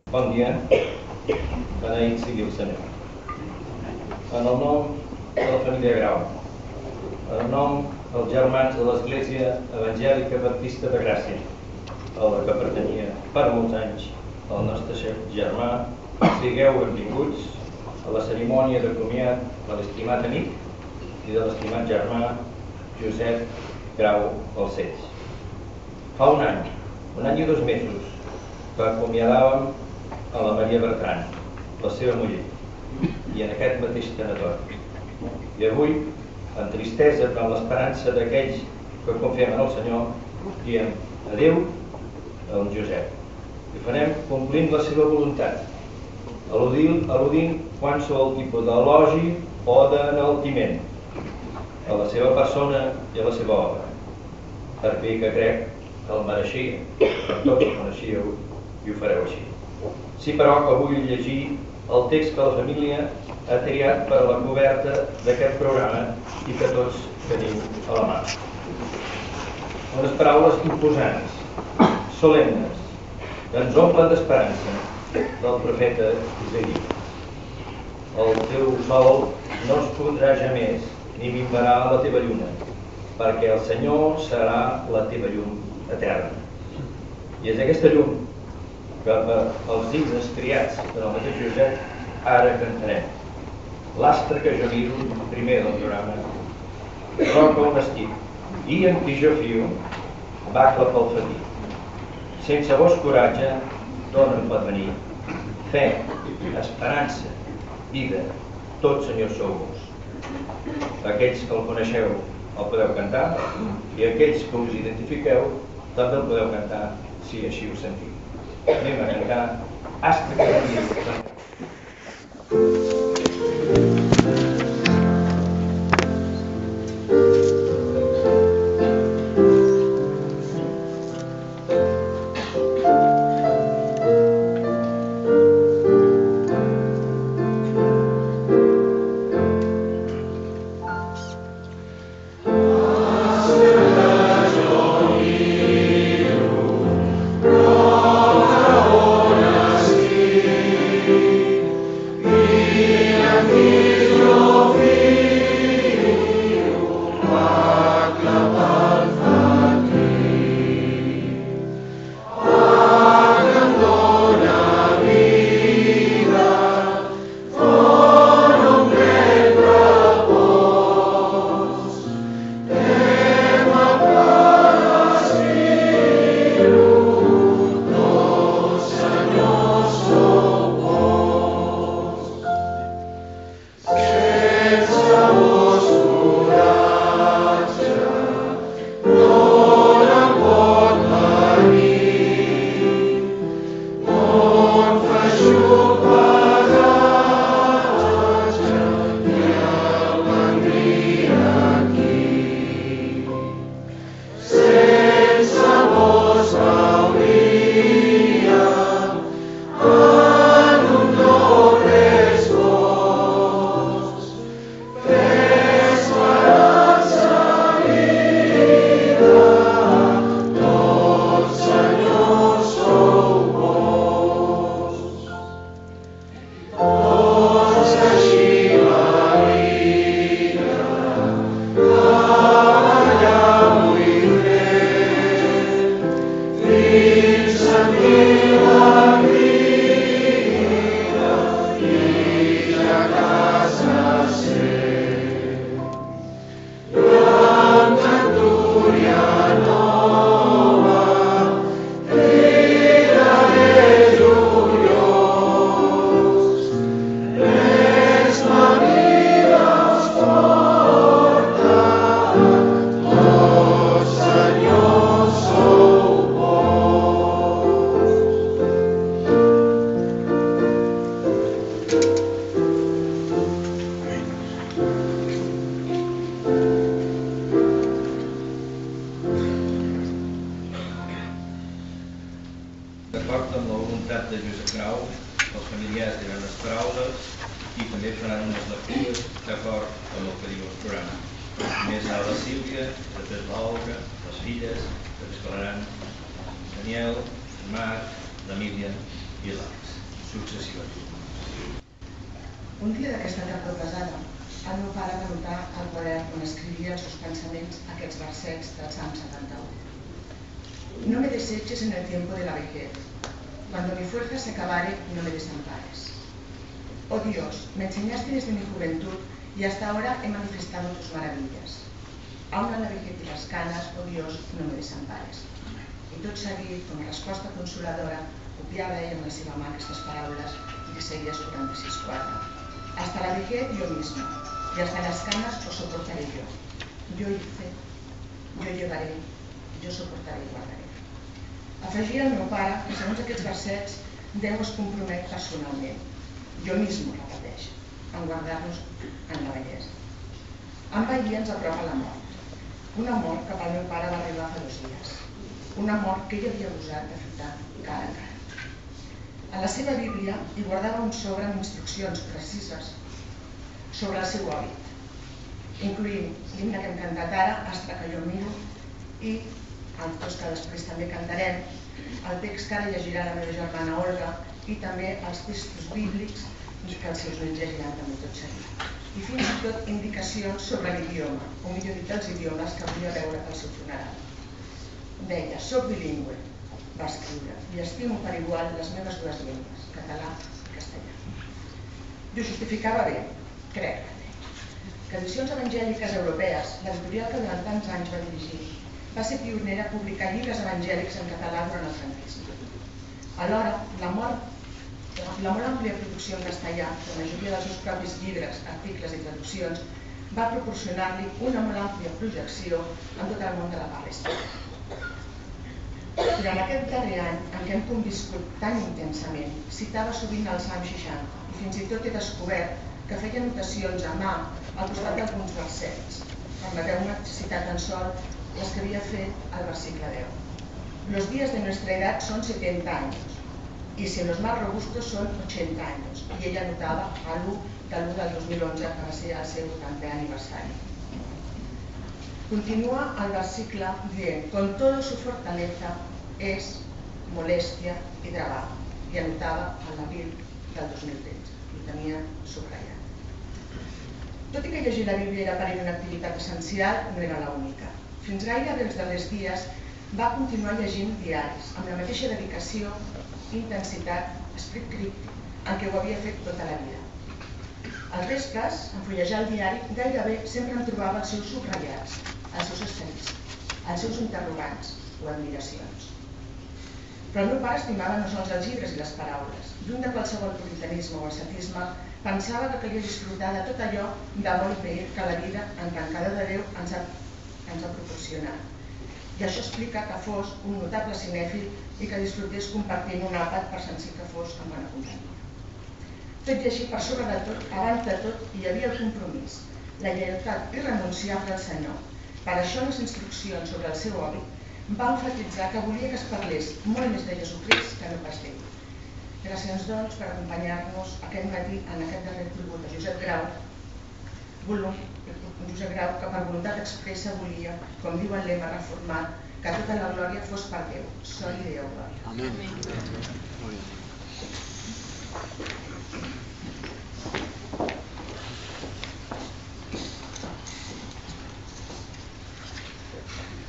Bon dia, beneït sigui el Senyor. En el nom de la família Grau, en el nom dels germans de l'Església Evangèlica Baptista de Gràcia, a la que pertanyia per molts anys el nostre germà, sigueu benvinguts a la cerimònia de comiat de l'estimat amic i de l'estimat germà Josep Grau Balcells. Fa un any i 2 mesos, que acomiadàvem a la Maria Bertran, la seva muller, i en aquest mateix tanatori. I avui, amb tristesa, però amb l'esperança d'aquells que confiem en el Senyor, diem adéu a en Josep. I farem complint la seva voluntat, al·ludint qualsevol tipus d'elogi o d'enaltiment a la seva persona i a la seva obra, per bé que crec que el mereixia, que tots el coneixíeu i ho fareu així. Sí, però, que vull llegir el text que la família ha triat per a la coberta d'aquest programa i que tots teniu a la mà. Unes paraules imposants, solemnes, que ens omplen d'esperança, del profeta Isaïes. El teu sol no es pondrà jamais, ni minvarà la teva lluna, perquè el Senyor serà la teva llum eterna. I és aquesta llum que els dignes criats en el mateix Josep ara cantarem. L'astre que jo miro, primer del programa, roca on estic, i en qui jo fio, bacla pel fatí. Sense vos coratge, d'on em pot venir? Fe, esperança, vida, tot, Senyor, sou vos. Aquells que el coneixeu el podeu cantar, i aquells que us identifiqueu també el podeu cantar, si així ho sentiu. Anem a cantar Astre que jo miro. D'acord amb la voluntat de Josep Grau, els familiars diran les paraules i també faran unes lectures d'acord amb el que diu el programa. Més a la Sílvia, després l'Olga, les filles, després l'Aran, Daniel, Marc, l'Emília i l'Àlex. successivament. Un dia d'aquesta tardor pesada, el meu pare va notar al quadern on escrivia els seus pensaments aquests versets del Salm 71. No me deseches en el tiempo de la vejez. Cuando mi fuerza se acabare, no me desampares. Oh Dios, me enseñaste desde mi juventud y hasta ahora he manifestado tus maravillas. Aún en la vejez y las canas, oh Dios, no me desampares. I tot seguit, com a resposta consoladora, copiava ell amb la seva mà aquestes paraules i Isaías 46:4. Hasta la vejez yo mismo, y hasta las canas os soportaré yo. Yo hice, yo llevaré, yo soportaré i guardaré. Afegia el meu pare que segons aquests versets Déu es compromet personalment. Jo mismo, repeteix, en guardar-nos en la vellesa. Envellir ens apropa la mort. Una mort que pel meu pare va arribar fa 2 dies. Una mort que ell havia gosat d'afrontar cara a cara. A la seva Bíblia hi guardava un sobre amb instruccions precises sobre el seu hàbit, incloent l'himne que hem cantat ara, Astra que jo miro, i els dos que després també cantarem, el text que ara llegirà la meva germana Olga i també els textos bíblics que els seus nens llegiran també tot seguit. I fins i tot indicacions sobre l'idioma, o millor dit els idiomes que volia veure pel seu funeral. Deia, soc bilingüe, va escriure, i estimo per igual les meves 2 llengües, català i castellà. I ho justificava bé, crec, que Edicions Evangèliques Europees, l'editorial que durant tants anys va dirigir, va ser pionera a publicar llibres evangèlics en català durant el franquisme. Alhora, la molt àmplia producció en castellà, la majoria dels seus propis llibres, articles i traduccions, va proporcionar-li una molt àmplia projecció en tot el món de la parla hispana. Durant aquest darrer any en què hem conviscut tan intensament, citava sovint el Salm 60 i fins i tot he descobert que feia anotacions a mà al costat d'alguns versets. Permeteu-me citar tan sol les que havia fet al versícle 10. Los días de nuestra edad son 70 años y si los más robustos son 80 años. I ella anotava l'1 del 2011, que va ser el seu 80è aniversari. Continúa el versícle dient, con todo su fortaleza es molestia y trabajo. I anotava en l'abril del 2013. Ho tenia subratllat. Tot i que llegir la Bíblia era per ell una activitat essencial, no era l'única. Fins gairebé els darrers dies va continuar llegint diaris, amb la mateixa dedicació, intensitat, esperit crític, en què ho havia fet tota la vida. Als vespres, en fullejar el diari, gairebé sempre en trobava els seus subratllats, els seus asteriscs, els seus interrogants o admiracions. Però el meu pare estimava no sols els llibres i les paraules. Lluny de qualsevol puritanisme o ascetisme, pensava que calia disfrutar de tot allò de bo i bell que la vida entancada de Déu ens ha proporcionat. I això explica que fos un notable cinèfil i que disfrutés compartint un àpat per sentir que fos en bona companyia. Tot i així, per sobre de tot, abans de tot, hi havia el compromís, la lleialtat irrenunciable al Senyor. Per això, les instruccions sobre el seu hàbit va enfatitzar que volia que es parlés molt més de Jesucrist que no pas d'ell. Gràcies, doncs, per acompanyar-nos aquest matí en aquest darrer tribut de Josep Grau, que per voluntat expressa volia, com diu el lema reformat, que tota la glòria fos per Déu. Soli Deo glòria. Amén.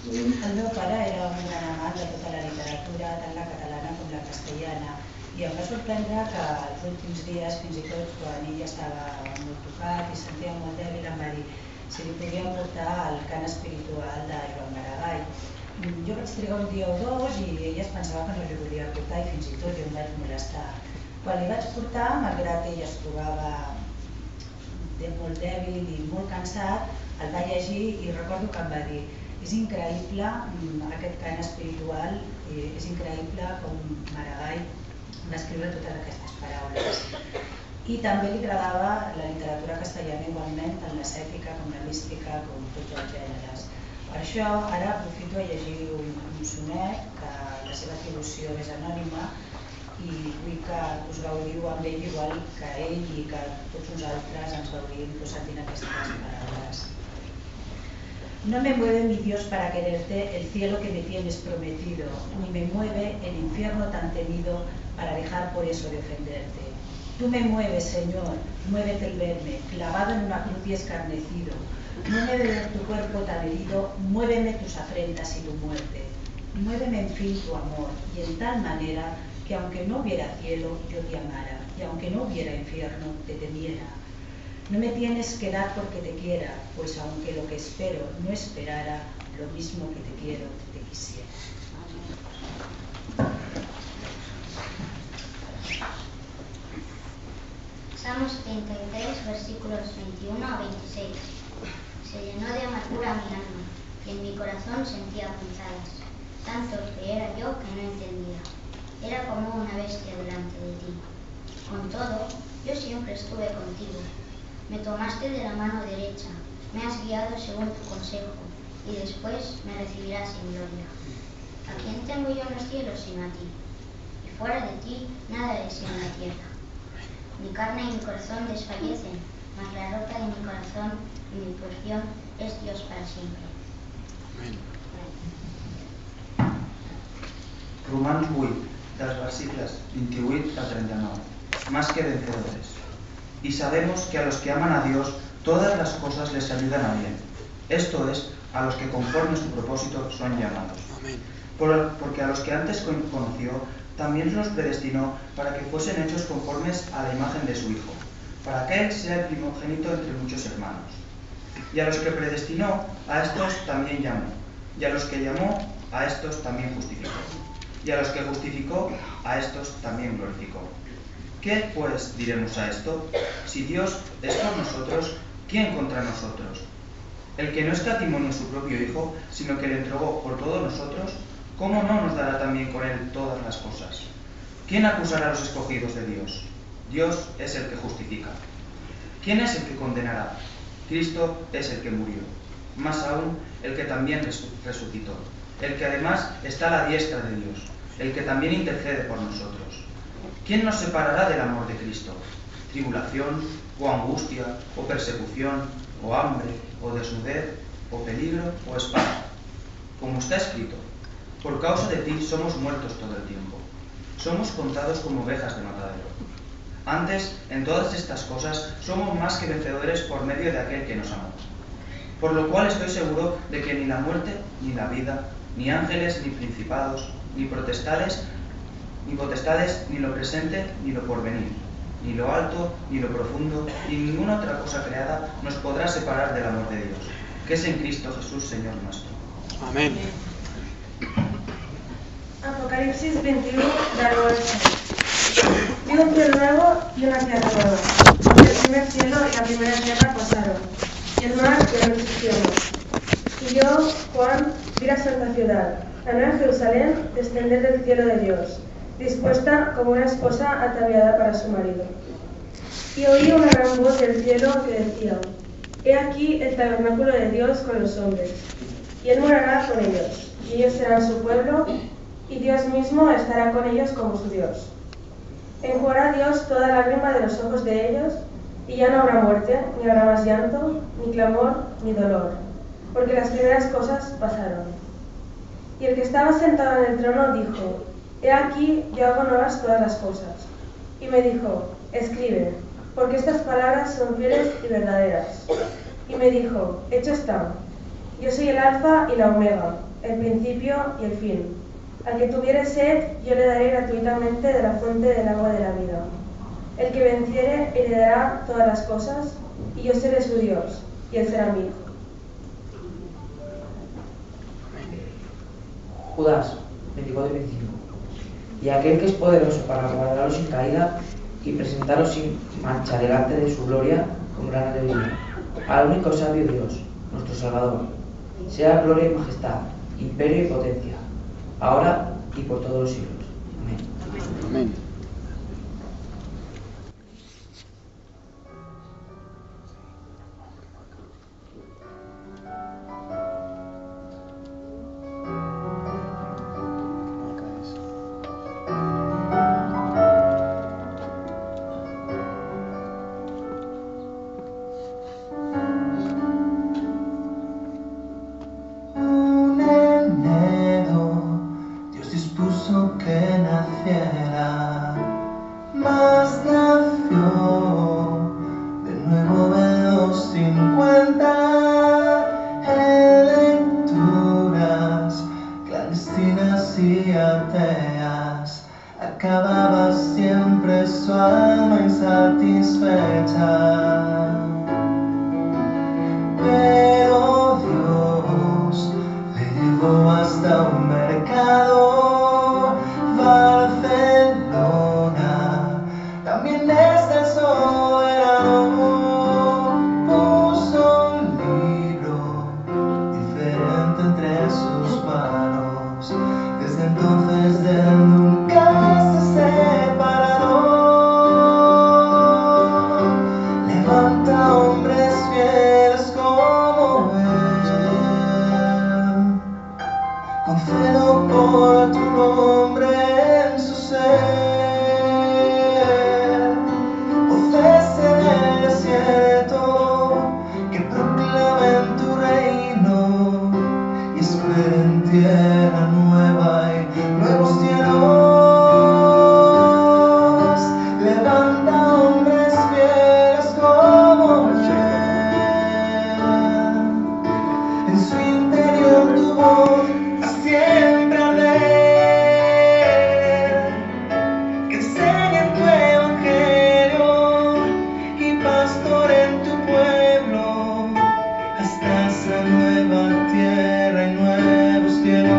El meu pare era un gran amant de tota la literatura, tant la catalana com la castellana, i em va sorprendre que els últims dies, fins i tot quan ell estava molt tocat i sentia molt dèbil, em va dir si li podíem portar el cant espiritual de Joan Maragall. Jo vaig trigar un dia o 2 i ella es pensava que no li volia portar i fins i tot jo em vaig molestar. Quan li vaig portar, malgrat ell es trobava molt dèbil i molt cansat, el va llegir i recordo que em va dir és increïble aquest cant espiritual, és increïble com Maragall va escriure totes aquestes paraules. I també li agradava la literatura castellana igualment, tant l'ascètica com la mística, com tots els gèneres. Per això ara aprofito a llegir un sonet, que la seva atribució és anònima, i vull que us gaudiu amb ell igual que ell i que tots nosaltres ens gaudim sentint aquestes paraules. No me mueve, mi Dios, para quererte el cielo que me tienes prometido, ni me mueve el infierno tan temido para dejar por eso de ofenderte. Tú me mueves, Señor, muévete el verme, clavado en una cruz y escarnecido. Muéveme ver tu cuerpo tan herido, muéveme tus afrentas y tu muerte. Muéveme, en fin, tu amor, y en tal manera que aunque no hubiera cielo, yo te amara, y aunque no hubiera infierno, te temiera. No me tienes que dar porque te quiera, pues aunque lo que espero no esperara, lo mismo que te quiero, te quisiera. Salmos 33, versículos 21 a 26. Se llenó de amargura mi alma, y en mi corazón sentía punzadas, tanto que era yo que no entendía. Era como una bestia delante de ti. Con todo, yo siempre estuve contigo. Me tomaste de la mano derecha, me has guiado según tu consejo, y después me recibirás en gloria. ¿A quién tengo yo en los cielos sino a ti? Y fuera de ti nada es en la tierra. Mi carne y mi corazón desfallecen, mas la roca de mi corazón y mi porción es Dios para siempre. Amén. Romans 8, dels versículos 28 a 39. Más que vencedores. Y sabemos que a los que aman a Dios, todas las cosas les ayudan a bien. Esto es, a los que conforme a su propósito son llamados. Amén. Porque a los que antes conoció, también los predestinó para que fuesen hechos conformes a la imagen de su Hijo, para que Él sea el primogénito entre muchos hermanos. Y a los que predestinó, a estos también llamó. Y a los que llamó, a estos también justificó. Y a los que justificó, a estos también glorificó. ¿Qué, pues, diremos a esto? Si Dios es por nosotros, ¿quién contra nosotros? El que no escatimó a su propio Hijo, sino que le entregó por todos nosotros, ¿cómo no nos dará también con Él todas las cosas? ¿Quién acusará a los escogidos de Dios? Dios es el que justifica. ¿Quién es el que condenará? Cristo es el que murió. Más aún, el que también resucitó. El que además está a la diestra de Dios. El que también intercede por nosotros. ¿Quién nos separará del amor de Cristo? ¿Tribulación, o angustia, o persecución, o hambre, o desnudez, o peligro, o espada? Como está escrito, por causa de ti somos muertos todo el tiempo. Somos contados como ovejas de matadero. Antes, en todas estas cosas, somos más que vencedores por medio de aquel que nos amó. Por lo cual estoy seguro de que ni la muerte, ni la vida, ni ángeles, ni principados, ni potestades, ni lo presente, ni lo porvenir, ni lo alto, ni lo profundo, ni ninguna otra cosa creada nos podrá separar del amor de Dios, que es en Cristo Jesús, Señor nuestro. Amén. Apocalipsis 21, del 9 al 6. Vi un cielo nuevo y una tierra nueva, porque el primer cielo y la primera tierra pasaron, y el mar ya no existió más. Y yo, Juan, vi la santa ciudad, la nueva Jerusalén, descender del cielo de Dios, dispuesta como una esposa ataviada para su marido. Y oí una gran voz del cielo que decía: He aquí el tabernáculo de Dios con los hombres, y Él morará con ellos, y ellos serán su pueblo, y Dios mismo estará con ellos como su Dios. Enjugará Dios toda lágrima de los ojos de ellos, y ya no habrá muerte, ni habrá más llanto, ni clamor, ni dolor, porque las primeras cosas pasaron. Y el que estaba sentado en el trono dijo: He aquí, yo hago nuevas todas las cosas. Y me dijo: Escribe, porque estas palabras son fieles y verdaderas. Y me dijo: Hecho está. Yo soy el alfa y la omega, el principio y el fin. Al que tuviere sed, yo le daré gratuitamente de la fuente del agua de la vida. El que venciere heredará todas las cosas, y yo seré su Dios, y él será mi hijo. Judas 24 y 25. Y aquel que es poderoso para guardaros sin caída y presentaros sin mancha delante de su gloria con gran alegría, al único sabio Dios, nuestro Salvador, sea gloria y majestad, imperio y potencia, ahora y por todos los siglos. Amén. Amén. agustinas y ateas, acababa siempre su alma insatisfecha. Pero Dios le llevó hasta un mercado, Barcelona, también es del soberano. Puso un libro diferente entre sus manos, desde entonces de él nunca se separó. Levanta hombres fieles como él, concedo por tu nombre en su ser, voces en el desierto que proclamen tu reino y esperen tierra nueva y nuevos cielos. Levanta hombres fieles como él, en su interior tu voz a siempre arder, que enseñen tu evangelio y pastoren tu pueblo hasta esa nueva tierra y nuevos cielos.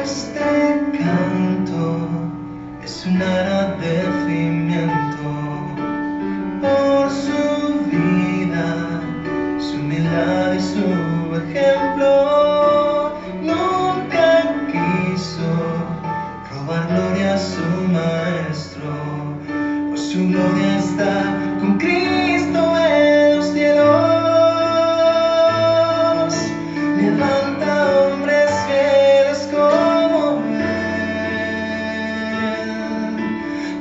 Este canto es un agradecimiento por su vida, su humildad y su ejemplo. Nunca quiso robar gloria a su maestro, pues su gloria está con Cristo en los cielos. Levanta hombres fieles como él,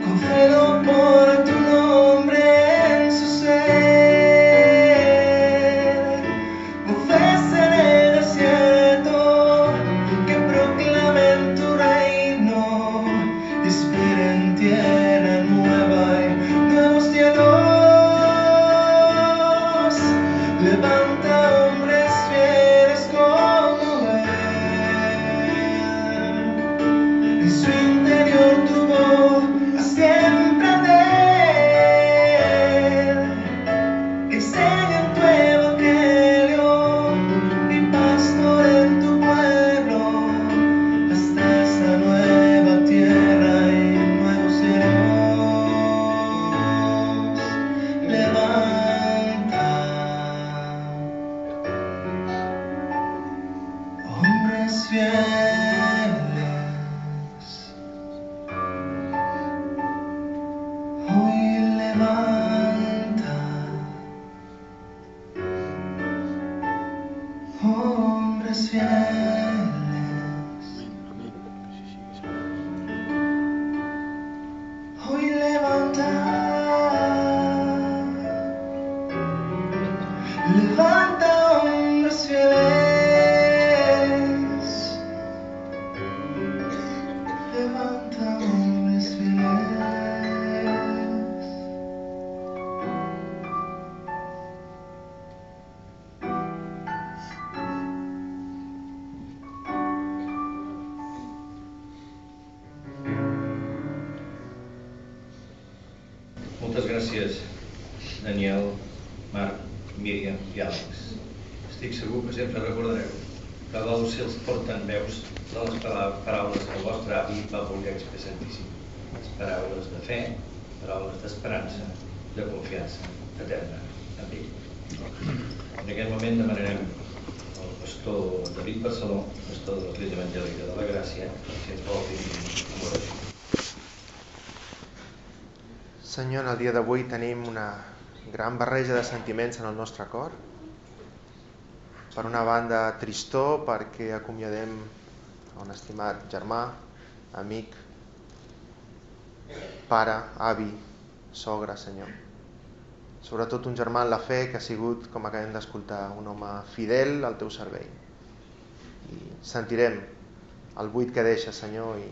concedo por tu nombre en su ser, voces en el desierto que proclamen tu reino y esperen tierra nueva y nuevos cielos. Levanta hombres fieles como él, en su interior tu voz a siempre arder, que enseñen tu evangelio y pastoren tu pueblo hasta esa nueva tierra y nuevos cielos. Levanta hombres fieles, hoy levanta hombres fieles, hoy levanta, levanta hombres fieles, levanta hombres fieles. Moltes gràcies, Daniel, Marc, Míriam i Àlex. Estic segur que sempre recordareu que dels cels porten veus de les paraules que el vostre avi va voler expressantíssim. Les paraules de fe, paraules d'esperança, de confiança eterna en ell. En aquest moment demanarem al pastor David Barceló, pastor de l'Església Evangèlica de la Gràcia, si ens vol dir una oració. Senyor, en el dia d'avui tenim una gran barreja de sentiments en el nostre cor Per una banda, tristor perquè acomiadem un estimat germà, amic, pare, avi, sogre, Senyor. Sobretot un germà en la fe que ha sigut, com acabem d'escoltar, un home fidel al teu servei. I sentirem el buit que deixa, Senyor,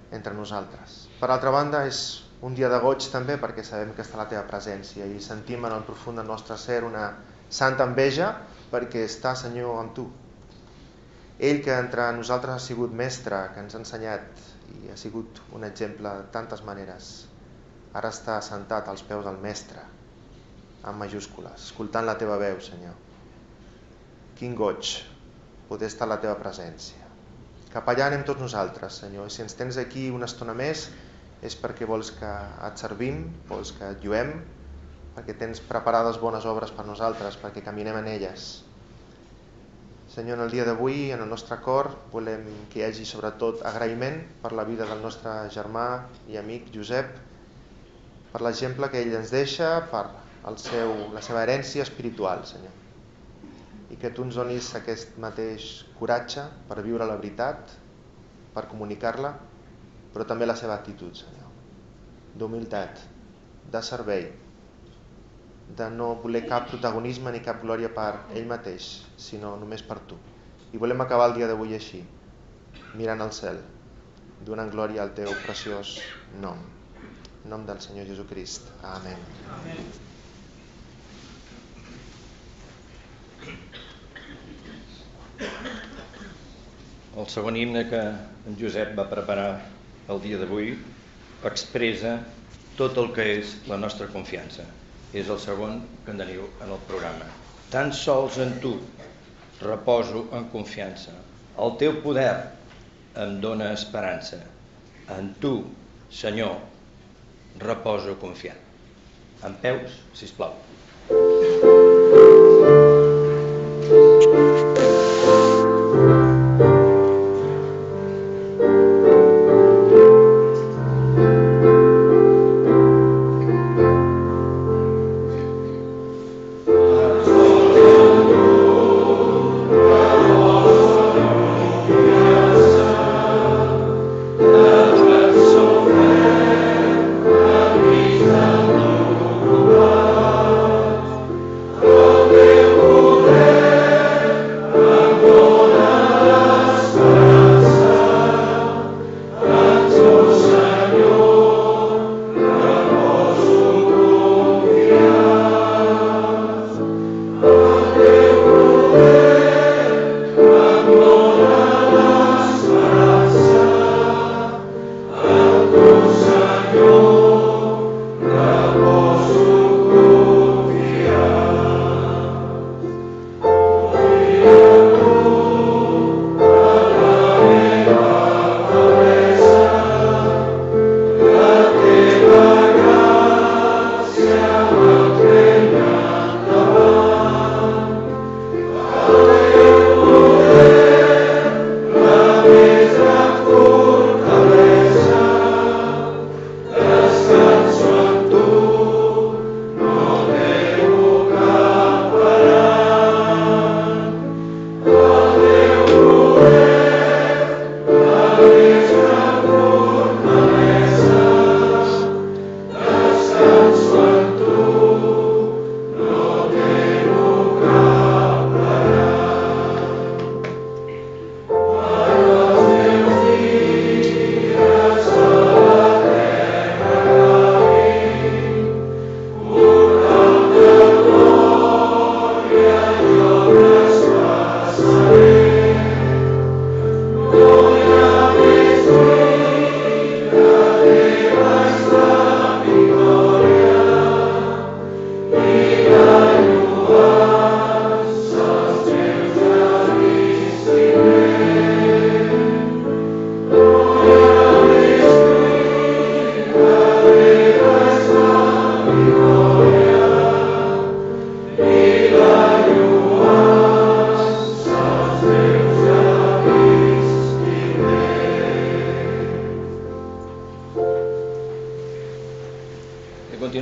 entre nosaltres. Per altra banda, és un dia de goig també perquè sabem que està a la teva presència i sentim en el profund del nostre ser una santa enveja perquè està, Senyor, amb tu. Ell que entre nosaltres ha sigut mestre, que ens ha ensenyat i ha sigut un exemple de tantes maneres, ara està assentat als peus del mestre, amb majúscules, escoltant la teva veu, Senyor. Quin goig poder estar a la teva presència. Cap allà anem tots nosaltres, Senyor, i si ens tens aquí una estona més és perquè vols que et servim, vols que et lluem, perquè tens preparades bones obres per nosaltres, perquè caminem en elles. Senyor, en el dia d'avui, en el nostre cor, volem que hi hagi sobretot agraïment per la vida del nostre germà i amic Josep, per l'exemple que ell ens deixa, per la seva herència espiritual, Senyor. I que tu ens donis aquest mateix coratge per viure la veritat, per comunicar-la, però també la seva actitud, Senyor, d'humilitat, de servei, de no voler cap protagonisme ni cap glòria per ell mateix, sinó només per tu. I volem acabar el dia d'avui així, mirant al cel, donant glòria al teu preciós nom. En nom del Senyor Jesucrist. Amén. Amén. El segon himne que en Josep va preparar el dia d'avui expressa tot el que és la nostra confiança. És el segon que en teniu en el programa. Tan sols en tu reposo en confiança. El teu poder em dóna esperança. En tu, Senyor, reposo confiant. En peus, sisplau.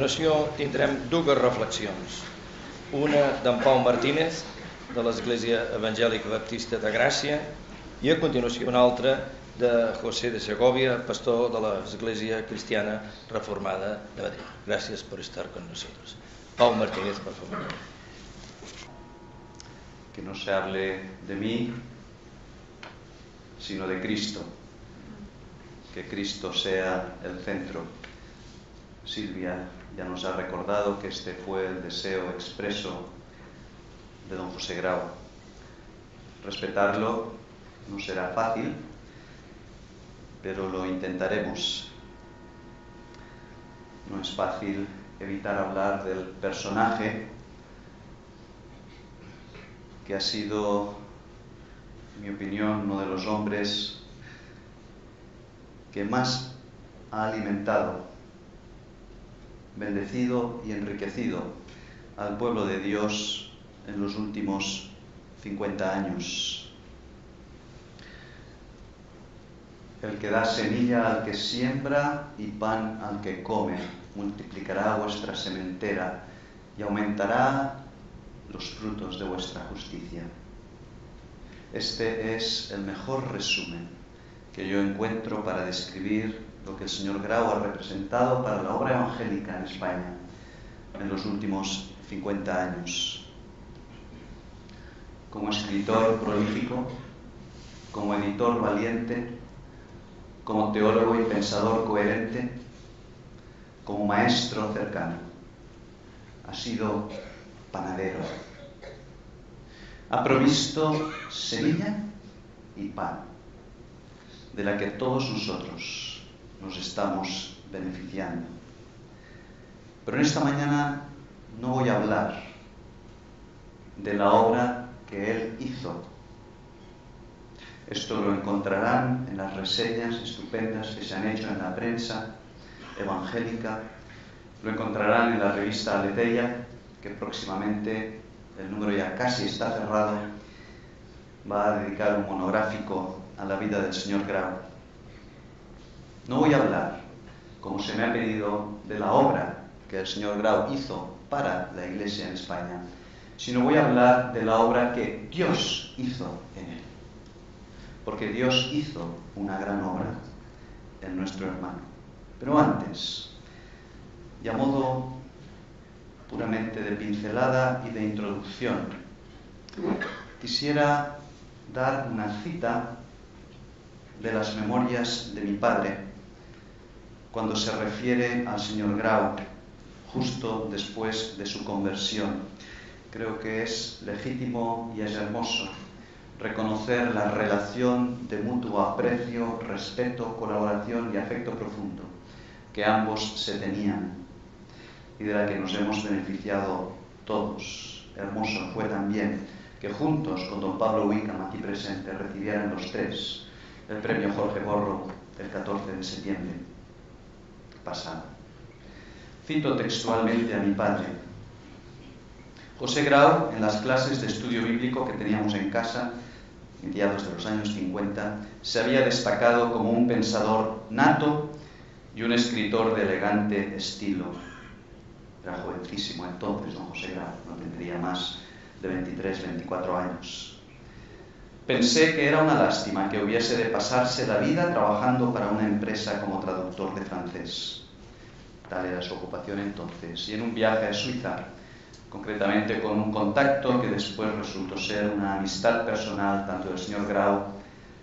continuació tindrem dues reflexions. Una d'en Pau Martínez de l'Església Evangèlica Baptista de Gràcia, i a continuació una altra de José de Segovia, pastor de l'Església Cristiana Reformada de Madrid. Gracias por estar con nosotros. Pau Martínez, por favor. Que no se hable de mí, sino de Cristo. Que Cristo sea el centro. Silvia ya nos ha recordado que este fue el deseo expreso de don José Grau. Respetarlo no será fácil, pero lo intentaremos. No es fácil evitar hablar del personaje que ha sido, en mi opinión, uno de los hombres que más ha alimentado, bendecido y enriquecido al pueblo de Dios en los últimos 50 años. El que da semilla al que siembra y pan al que come, multiplicará vuestra sementera y aumentará los frutos de vuestra justicia. Este es el mejor resumen que yo encuentro para describir lo que el señor Grau ha representado para la obra evangélica en España en los últimos 50 años. Como escritor prolífico, como editor valiente, como teólogo y pensador coherente, como maestro cercano. Ha sido panadero. Ha provisto semilla y pan, de la que todos nosotros nos estamos beneficiando. Pero en esta mañana no voy a hablar de la obra que él hizo. Esto lo encontrarán en las reseñas estupendas que se han hecho en la prensa evangélica, lo encontrarán en la revista Aletheia, que próximamente, el número ya casi está cerrado, va a dedicar un monográfico a la vida del señor Grau. No voy a hablar, como se me ha pedido, de la obra que el señor Grau hizo para la Iglesia en España, sino voy a hablar de la obra que Dios hizo en él. Porque Dios hizo una gran obra en nuestro hermano. Pero antes, y a modo puramente de pincelada y de introducción, quisiera dar una cita de las memorias de mi padre cuando se refiere al señor Grau justo después de su conversión. Creo que es legítimo y es hermoso reconocer la relación de mutuo aprecio, respeto, colaboración y afecto profundo que ambos se tenían y de la que nos hemos beneficiado todos. Hermoso fue también que juntos con don Pablo Wickham aquí presente recibieran los tres el premio Jorge Borro el 14 de septiembre pasado. Cito textualmente a mi padre. José Grau, en las clases de estudio bíblico que teníamos en casa, mediados de los años 50, se había destacado como un pensador nato y un escritor de elegante estilo. Era jovencísimo entonces, don José Grau, no tendría más de 23, 24 años. Pensé que era una lástima que hubiese de pasarse la vida trabajando para una empresa como traductor de francés. Tal era su ocupación entonces. Y en un viaje a Suiza, concretamente con un contacto que después resultó ser una amistad personal tanto del señor Grau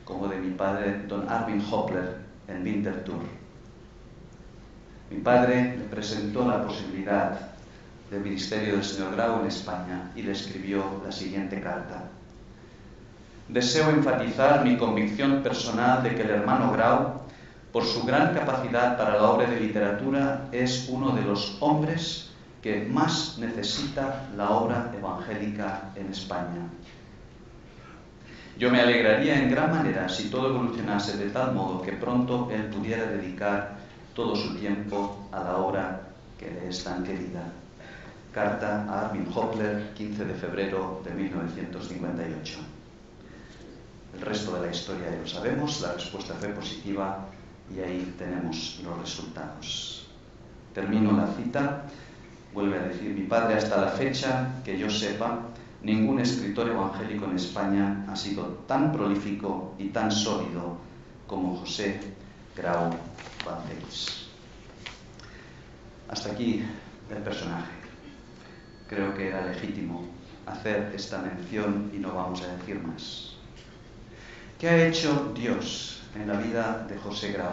como de mi padre, don Armin Hoppler, en Winterthur. Mi padre le presentó la posibilidad del ministerio del señor Grau en España y le escribió la siguiente carta. Deseo enfatizar mi convicción personal de que el hermano Grau, por su gran capacidad para la obra de literatura, es uno de los hombres que más necesita la obra evangélica en España. Yo me alegraría en gran manera si todo evolucionase de tal modo que pronto él pudiera dedicar todo su tiempo a la obra que le es tan querida. Carta a Armin Hoppler, 15 de febrero de 1958. El resto de la historia ya lo sabemos, la respuesta fue positiva y ahí tenemos los resultados. Termino la cita. Vuelve a decir mi padre, hasta la fecha que yo sepa, ningún escritor evangélico en España ha sido tan prolífico y tan sólido como José Grau Balcells. Hasta aquí el personaje. Creo que era legítimo hacer esta mención y no vamos a decir más. ¿Qué ha hecho Dios en la vida de José Grau?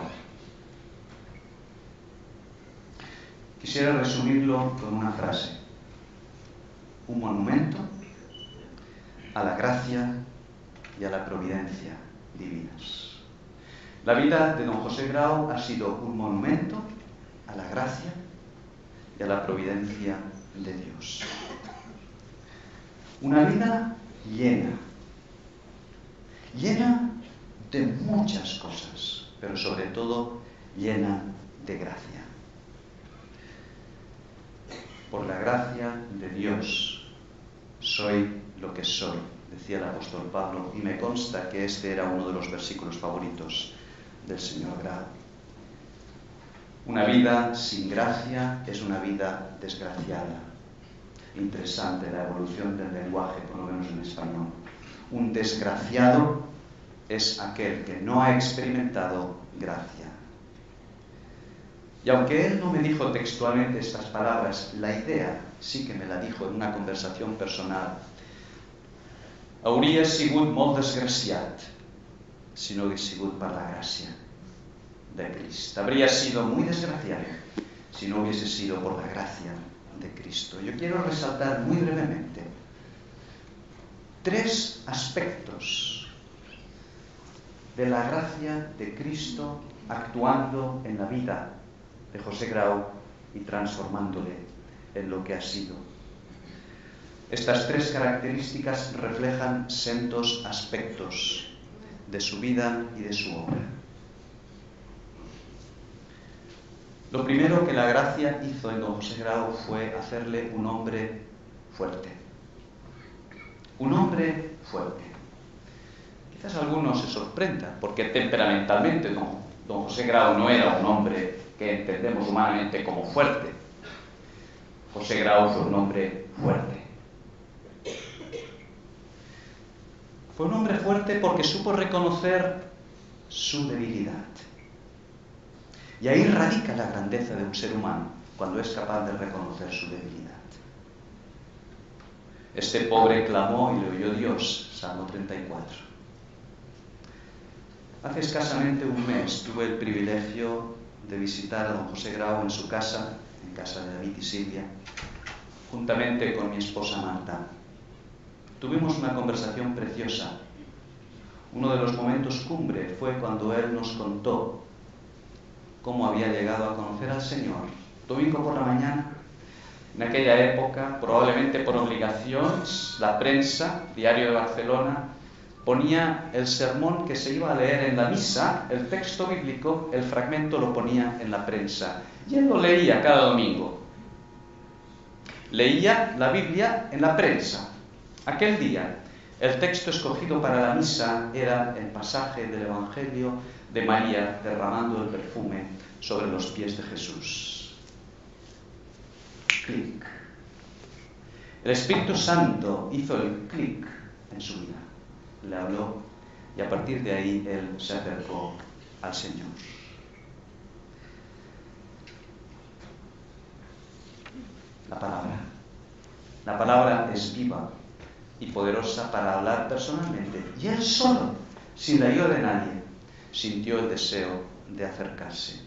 Quisiera resumirlo con una frase: un monumento a la gracia y a la providencia divinas. La vida de don José Grau ha sido un monumento a la gracia y a la providencia de Dios. Una vida llena de muchas cosas, pero sobre todo llena de gracia. Por la gracia de Dios soy lo que soy, decía el apóstol Pablo, y me consta que este era uno de los versículos favoritos del señor Grau. Una vida sin gracia es una vida desgraciada. Interesante la evolución del lenguaje, por lo menos en español. Un desgraciado es aquel que no ha experimentado gracia. Y aunque él no me dijo textualmente estas palabras, la idea sí que me la dijo en una conversación personal. Hauria sigut molt desgraciat si no hagués sigut per la gràcia de Cristo. Habría sido muy desgraciado si no hubiese sido por la gracia de Cristo. Yo quiero resaltar muy brevemente 3 aspectos de la gracia de Cristo actuando en la vida de José Grau y transformándole en lo que ha sido. Estas 3 características reflejan sendos aspectos de su vida y de su obra. Lo primero que la gracia hizo en don José Grau fue hacerle un hombre fuerte. Un hombre fuerte. Quizás algunos se sorprendan, porque temperamentalmente don José Grau no era un hombre que entendemos humanamente como fuerte. José Grau fue un hombre fuerte. Fue un hombre fuerte porque supo reconocer su debilidad. Y ahí radica la grandeza de un ser humano, cuando es capaz de reconocer su debilidad. Este pobre clamó y le oyó Dios, Salmo 34. Hace escasamente un mes tuve el privilegio de visitar a don José Grau en su casa, en casa de David y Silvia, juntamente con mi esposa Marta. Tuvimos una conversación preciosa. Uno de los momentos cumbre fue cuando él nos contó cómo había llegado a conocer al Señor. Domingo por la mañana, en aquella época, probablemente por obligación, la prensa, Diario de Barcelona, ponía el sermón que se iba a leer en la misa, el texto bíblico, el fragmento lo ponía en la prensa. Y él lo leía cada domingo. Leía la Biblia en la prensa. Aquel día, el texto escogido para la misa era el pasaje del Evangelio de María derramando el perfume sobre los pies de Jesús. Clic. El Espíritu Santo hizo el clic en su vida. Le habló y a partir de ahí él se acercó al Señor. La palabra es viva y poderosa para hablar personalmente. Y él solo, sin la ayuda de nadie, sintió el deseo de acercarse.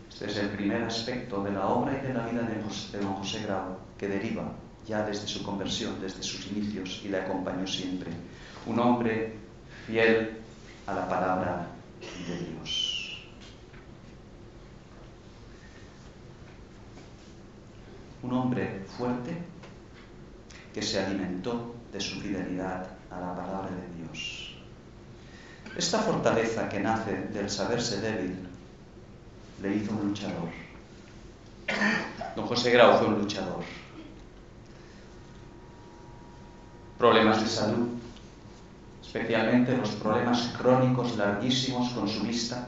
Este es el primer aspecto de la obra y de la vida de don José Grau, que deriva ya desde su conversión, desde sus inicios, y le acompañó siempre. Un hombre fiel a la palabra de Dios. Un hombre fuerte que se alimentó de su fidelidad a la palabra de Dios. Esta fortaleza que nace del saberse débil le hizo un luchador. Don José Grau fue un luchador. Problemas de salud, especialmente los problemas crónicos larguísimos con su vista.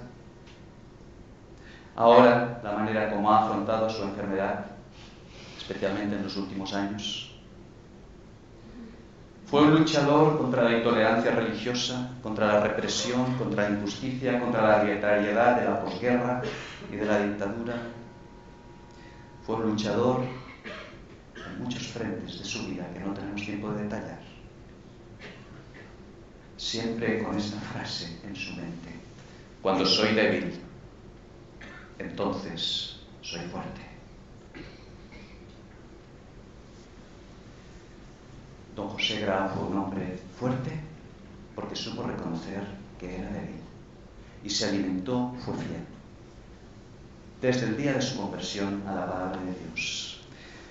Ahora, la manera como ha afrontado su enfermedad, especialmente en los últimos años. Fue un luchador contra la intolerancia religiosa, contra la represión, contra la injusticia, contra la arbitrariedad de la posguerra y de la dictadura. Fue un luchador en muchos frentes de su vida que no tenemos tiempo de detallar. Siempre con esta frase en su mente: cuando soy débil, entonces soy fuerte. Don José Grau fue un hombre fuerte porque supo reconocer que era débil y se alimentó, fue fiel, desde el día de su conversión a la palabra de Dios.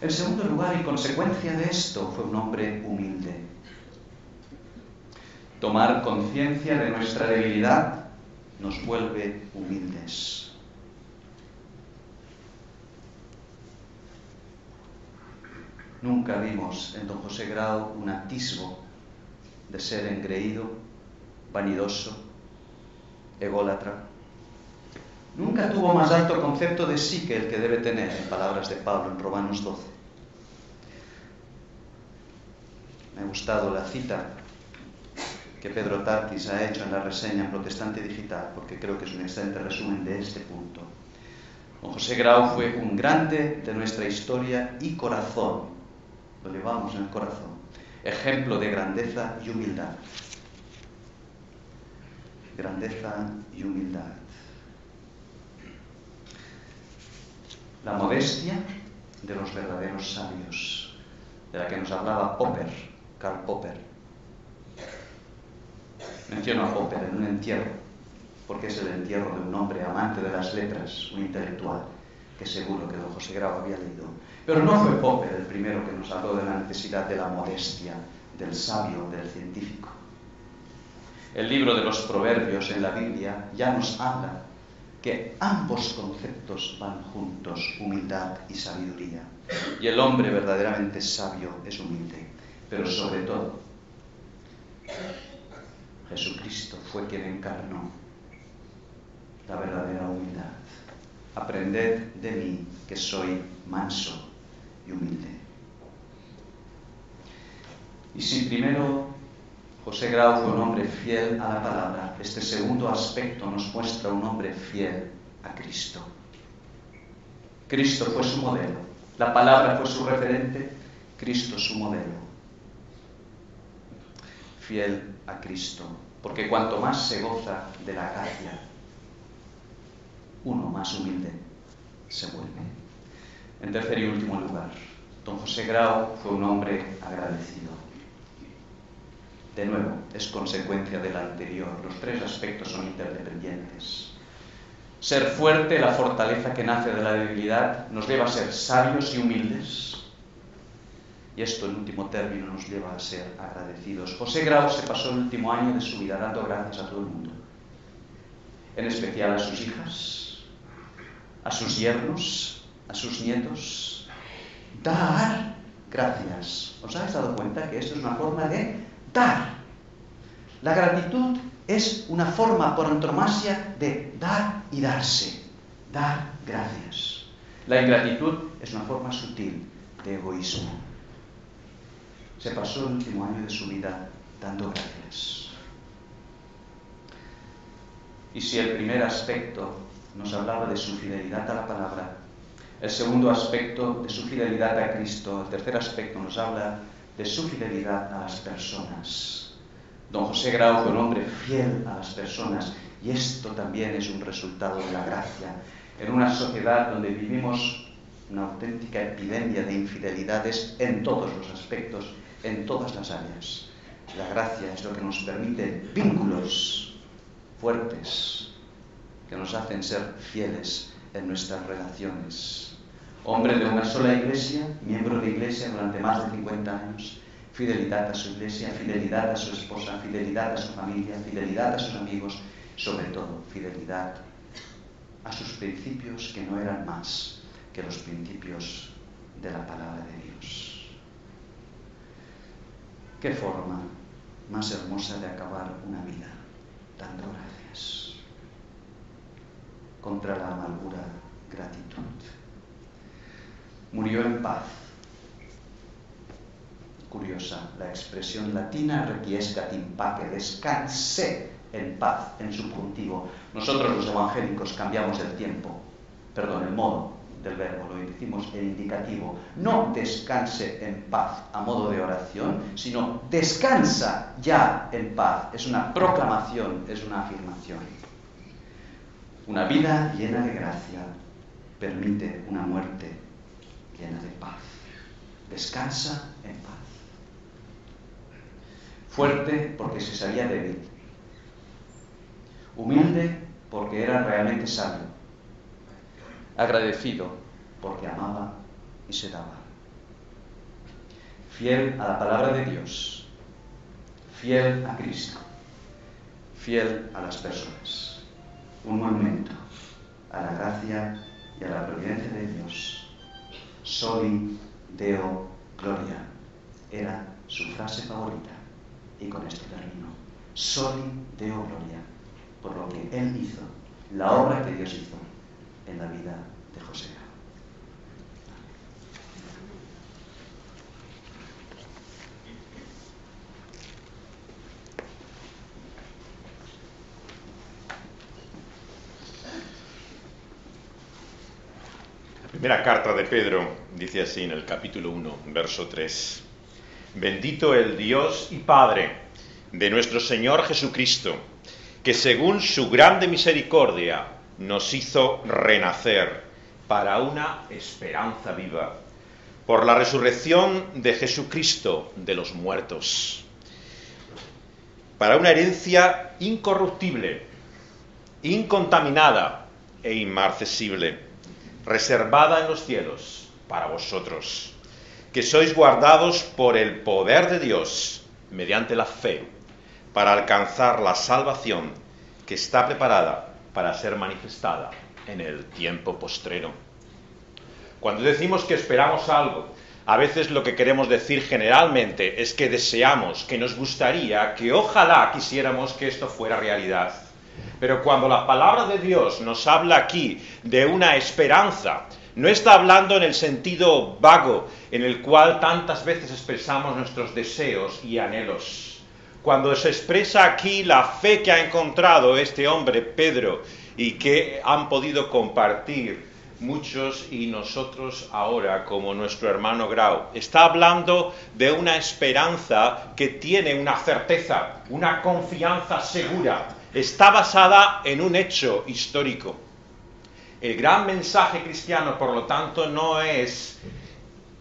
En segundo lugar, y consecuencia de esto, fue un hombre humilde. Tomar conciencia de nuestra debilidad nos vuelve humildes. Nunca vimos en don José Grau un atisbo de ser engreído, vanidoso, ególatra. Nunca tuvo más alto concepto de sí que el que debe tener, en palabras de Pablo en Romanos 12. Me ha gustado la cita que Pedro Tatis ha hecho en la reseña en Protestante Digital, porque creo que es un excelente resumen de este punto. Don José Grau fue un grande de nuestra historia y corazón. Lo llevamos en el corazón. Ejemplo de grandeza y humildad. Grandeza y humildad. La modestia de los verdaderos sabios, de la que nos hablaba Popper, Karl Popper. Menciono a Popper en un entierro, porque es el entierro de un hombre amante de las letras, un intelectual, que seguro que don José Grau había leído. Pero no fue Popper el primero que nos habló de la necesidad de la modestia, del sabio, del científico. El libro de los Proverbios en la Biblia ya nos habla que ambos conceptos van juntos, humildad y sabiduría. Y el hombre verdaderamente sabio es humilde, pero sobre todo, Jesucristo fue quien encarnó la verdadera humildad. Aprended de mí, que soy manso y humilde. Y si primero José Grau fue un hombre fiel a la palabra, este segundo aspecto nos muestra un hombre fiel a Cristo. Cristo fue su modelo, la palabra fue su referente, Cristo su modelo. Fiel a Cristo, porque cuanto más se goza de la gracia, uno más humilde se vuelve. En tercer y último lugar, don José Grau fue un hombre agradecido. De nuevo, es consecuencia del anterior. Los tres aspectos son interdependientes. Ser fuerte, la fortaleza que nace de la debilidad, nos lleva a ser sabios y humildes. Y esto, en último término, nos lleva a ser agradecidos. José Grau se pasó el último año de su vida dando gracias a todo el mundo. En especial a sus hijas, a sus yernos, a sus nietos. Dar gracias. ¿Os habéis dado cuenta que esto es una forma de dar? La gratitud es una forma por antonomasia de dar y darse. Dar gracias. La ingratitud es una forma sutil de egoísmo. Se pasó el último año de su vida dando gracias. Y si el primer aspecto nos hablaba de su fidelidad a la palabra, el segundo aspecto de su fidelidad a Cristo, el tercer aspecto nos habla de su fidelidad a las personas. Don José Grau fue un hombre fiel a las personas, y esto también es un resultado de la gracia. En una sociedad donde vivimos una auténtica epidemia de infidelidades en todos los aspectos, en todas las áreas. La gracia es lo que nos permite vínculos fuertes que nos hacen ser fieles en nuestras relaciones. Hombre de una sola iglesia, miembro de iglesia durante más de 50 años, fidelidad a su iglesia, fidelidad a su esposa, fidelidad a su familia, fidelidad a sus amigos, sobre todo fidelidad a sus principios, que no eran más que los principios de la palabra de Dios. ¿Qué forma más hermosa de acabar una vida? Dando gracias. Contra la amargura, gratitud. Murió en paz, curiosa la expresión latina requiescat in pace, descanse en paz, en subjuntivo. Nosotros los evangélicos cambiamos el modo del verbo, lo decimos en indicativo. No descanse en paz a modo de oración, sino descansa ya en paz. Es una proclamación, es una afirmación. Una vida llena de gracia permite una muerte llena de paz. Descansa en paz. Fuerte porque se sabía débil. Humilde porque era realmente sabio. Agradecido porque amaba y se daba. Fiel a la palabra de Dios. Fiel a Cristo. Fiel a las personas. Un monumento a la gracia y a la providencia de Dios. Soli Deo Gloria era su frase favorita. Y con esto termino. Soli Deo Gloria, por lo que Él hizo, la obra que Dios hizo en la vida de José. La primera carta de Pedro dice así en el capítulo 1, verso 3. Bendito el Dios y Padre de nuestro Señor Jesucristo, que según su grande misericordia nos hizo renacer para una esperanza viva, por la resurrección de Jesucristo de los muertos, para una herencia incorruptible, incontaminada e inmarcesible, reservada en los cielos para vosotros, que sois guardados por el poder de Dios mediante la fe, para alcanzar la salvación que está preparada para ser manifestada en el tiempo postrero. Cuando decimos que esperamos algo, a veces lo que queremos decir generalmente es que deseamos, que nos gustaría, que ojalá quisiéramos que esto fuera realidad. Pero cuando la palabra de Dios nos habla aquí de una esperanza, no está hablando en el sentido vago en el cual tantas veces expresamos nuestros deseos y anhelos. Cuando se expresa aquí la fe que ha encontrado este hombre, Pedro, y que han podido compartir muchos y nosotros ahora, como nuestro hermano Grau, está hablando de una esperanza que tiene una certeza, una confianza segura. Está basada en un hecho histórico. El gran mensaje cristiano, por lo tanto, no es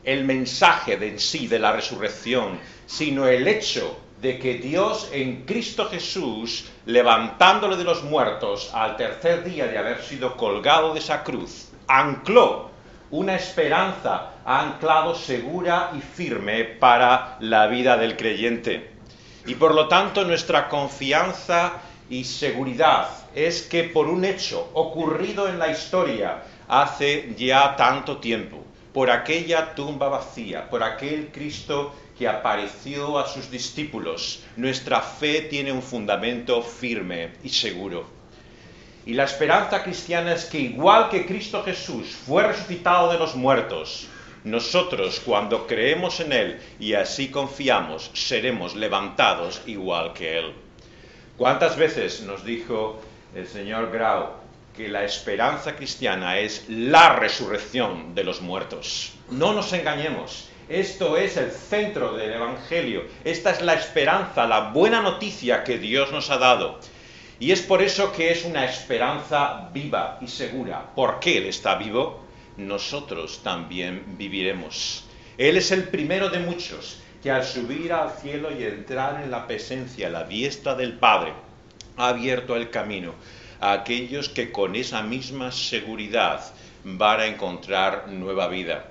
el mensaje de en sí de la resurrección, sino el hecho de que Dios en Cristo Jesús, levantándole de los muertos al tercer día de haber sido colgado de esa cruz, ancló una esperanza, ha anclado segura y firme para la vida del creyente. Y por lo tanto nuestra confianza y seguridad es que por un hecho ocurrido en la historia hace ya tanto tiempo, por aquella tumba vacía, por aquel Cristo que apareció a sus discípulos, nuestra fe tiene un fundamento firme y seguro. Y la esperanza cristiana es que igual que Cristo Jesús fue resucitado de los muertos, nosotros cuando creemos en Él y así confiamos, seremos levantados igual que Él. ¿Cuántas veces nos dijo el señor Grau que la esperanza cristiana es la resurrección de los muertos? No nos engañemos, esto es el centro del Evangelio, esta es la esperanza, la buena noticia que Dios nos ha dado. Y es por eso que es una esperanza viva y segura. ¿Por qué Él está vivo? Nosotros también viviremos. Él es el primero de muchos que al subir al cielo y entrar en la presencia, la diestra del Padre, ha abierto el camino a aquellos que con esa misma seguridad van a encontrar nueva vida.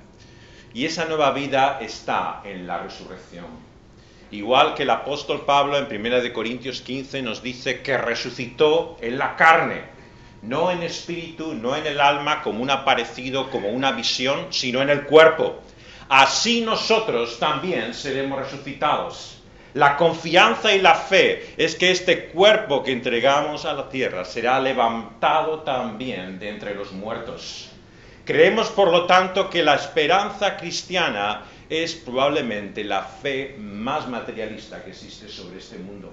Y esa nueva vida está en la resurrección. Igual que el apóstol Pablo en 1 Corintios 15 nos dice que resucitó en la carne, no en espíritu, no en el alma, como un aparecido, como una visión, sino en el cuerpo. Así nosotros también seremos resucitados. La confianza y la fe es que este cuerpo que entregamos a la tierra será levantado también de entre los muertos. Creemos, por lo tanto, que la esperanza cristiana es probablemente la fe más materialista que existe sobre este mundo.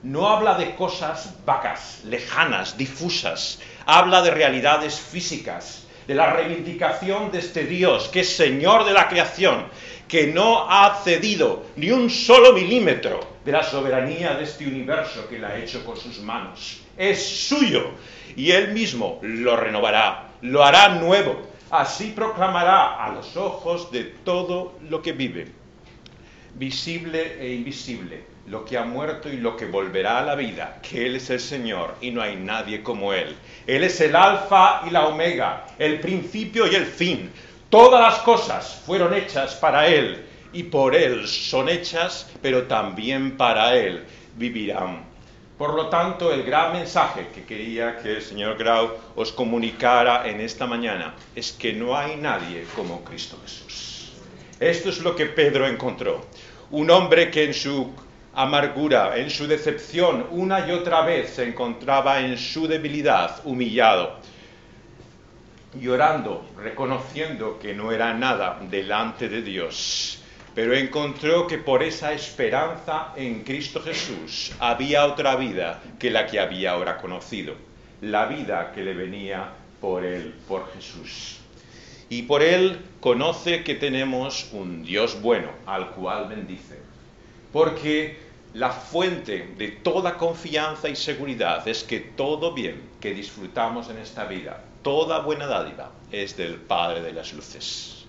No habla de cosas vagas, lejanas, difusas. Habla de realidades físicas, de la reivindicación de este Dios que es Señor de la creación, que no ha cedido ni un solo milímetro de la soberanía de este universo que Él ha hecho con sus manos. Es suyo y Él mismo lo renovará, lo hará nuevo. Así proclamará a los ojos de todo lo que vive, visible e invisible, lo que ha muerto y lo que volverá a la vida, que Él es el Señor y no hay nadie como Él. Él es el alfa y la omega, el principio y el fin. Todas las cosas fueron hechas para Él y por Él son hechas, pero también para Él vivirán. Por lo tanto, el gran mensaje que quería que el señor Grau os comunicara en esta mañana es que no hay nadie como Cristo Jesús. Esto es lo que Pedro encontró. Un hombre que en su amargura, en su decepción, una y otra vez se encontraba en su debilidad, humillado, llorando, reconociendo que no era nada delante de Dios. Pero encontró que por esa esperanza en Cristo Jesús había otra vida que la que había ahora conocido, la vida que le venía por Él, por Jesús. Y por Él conoce que tenemos un Dios bueno, al cual bendice. Porque la fuente de toda confianza y seguridad es que todo bien que disfrutamos en esta vida, toda buena dádiva, es del Padre de las luces.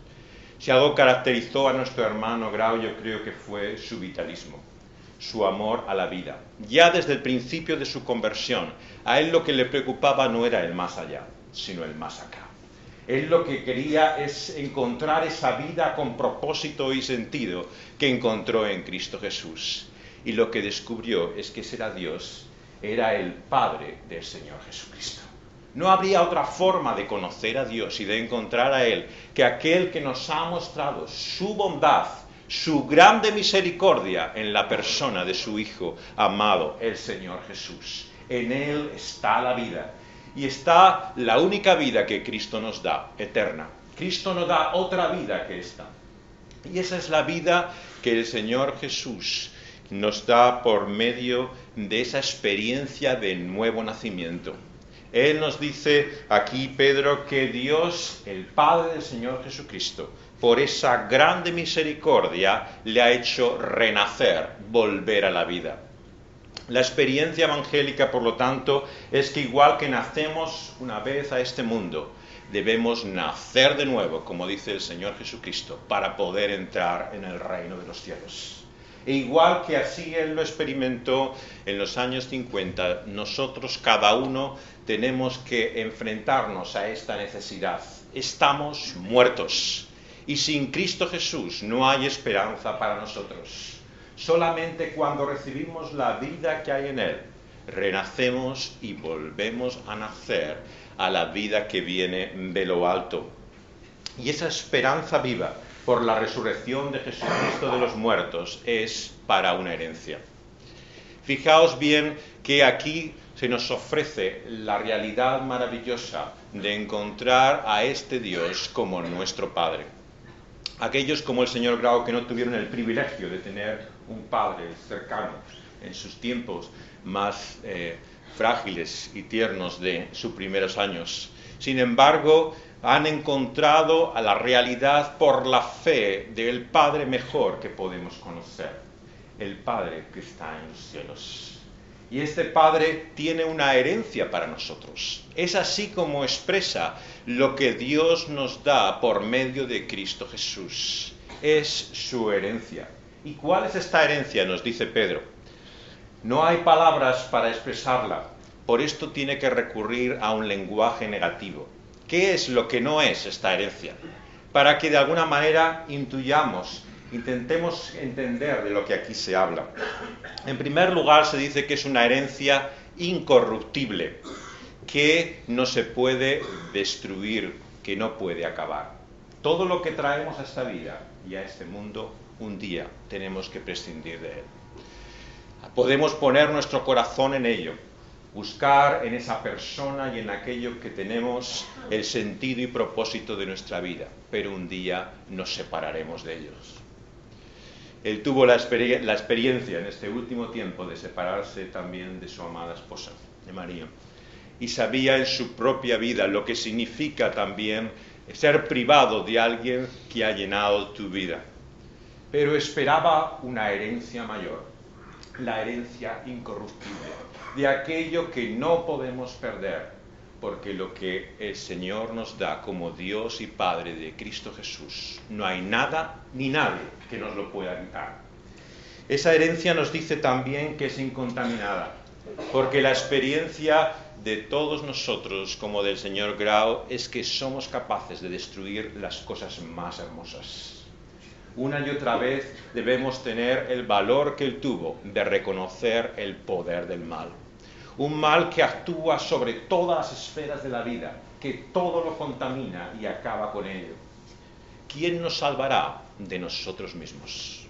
Si algo caracterizó a nuestro hermano Grau, yo creo que fue su vitalismo, su amor a la vida. Ya desde el principio de su conversión, a él lo que le preocupaba no era el más allá, sino el más acá. Él lo que quería es encontrar esa vida con propósito y sentido que encontró en Cristo Jesús. Y lo que descubrió es que ese era Dios, era el Padre del Señor Jesucristo. No habría otra forma de conocer a Dios y de encontrar a Él que aquel que nos ha mostrado su bondad, su grande misericordia en la persona de su Hijo amado, el Señor Jesús. En Él está la vida y está la única vida que Cristo nos da, eterna. Cristo nos da otra vida que esta. Y esa es la vida que el Señor Jesús nos da por medio de esa experiencia de nuevo nacimiento. Él nos dice aquí, Pedro, que Dios, el Padre del Señor Jesucristo, por esa grande misericordia, le ha hecho renacer, volver a la vida. La experiencia evangélica, por lo tanto, es que igual que nacemos una vez a este mundo, debemos nacer de nuevo, como dice el Señor Jesucristo, para poder entrar en el reino de los cielos. E igual que así Él lo experimentó en los años 50, nosotros cada uno tenemos que enfrentarnos a esta necesidad. Estamos muertos y sin Cristo Jesús no hay esperanza para nosotros. Solamente cuando recibimos la vida que hay en Él, renacemos y volvemos a nacer a la vida que viene de lo alto. Y esa esperanza viva por la resurrección de Jesucristo de los muertos es para una herencia. Fijaos bien que aquí se nos ofrece la realidad maravillosa de encontrar a este Dios como nuestro Padre. Aquellos como el señor Grau que no tuvieron el privilegio de tener un padre cercano en sus tiempos más frágiles y tiernos de sus primeros años. Sin embargo, han encontrado a la realidad por la fe del Padre mejor que podemos conocer, el Padre que está en los cielos. Y este Padre tiene una herencia para nosotros. Es así como expresa lo que Dios nos da por medio de Cristo Jesús. Es su herencia. ¿Y cuál es esta herencia? Nos dice Pedro. No hay palabras para expresarla. Por esto tiene que recurrir a un lenguaje negativo. ¿Qué es lo que no es esta herencia? Para que de alguna manera intuyamos, intentemos entender de lo que aquí se habla. En primer lugar, se dice que es una herencia incorruptible, que no se puede destruir, que no puede acabar. Todo lo que traemos a esta vida y a este mundo, un día tenemos que prescindir de él. Podemos poner nuestro corazón en ello, buscar en esa persona y en aquello que tenemos el sentido y propósito de nuestra vida, pero un día nos separaremos de ellos. Él tuvo la experiencia en este último tiempo de separarse también de su amada esposa, de María. Y sabía en su propia vida lo que significa también ser privado de alguien que ha llenado tu vida. Pero esperaba una herencia mayor, la herencia incorruptible, de aquello que no podemos perder, porque lo que el Señor nos da como Dios y Padre de Cristo Jesús, no hay nada ni nadie que nos lo pueda quitar. Esa herencia nos dice también que es incontaminada, porque la experiencia de todos nosotros, como del señor Grau, es que somos capaces de destruir las cosas más hermosas. Una y otra vez debemos tener el valor que él tuvo de reconocer el poder del mal. Un mal que actúa sobre todas las esferas de la vida, que todo lo contamina y acaba con ello. ¿Quién nos salvará de nosotros mismos?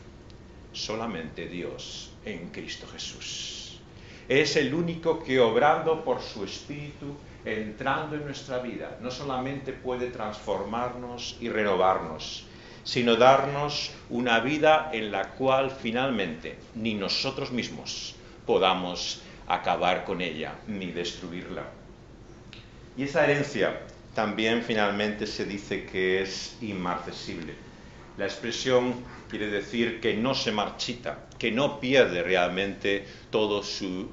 Solamente Dios en Cristo Jesús. Es el único que, obrando por su Espíritu, entrando en nuestra vida, no solamente puede transformarnos y renovarnos, sino darnos una vida en la cual finalmente ni nosotros mismos podamos acabar con ella ni destruirla. Y esa herencia también finalmente se dice que es inmarcesible. La expresión quiere decir que no se marchita, que no pierde realmente todo su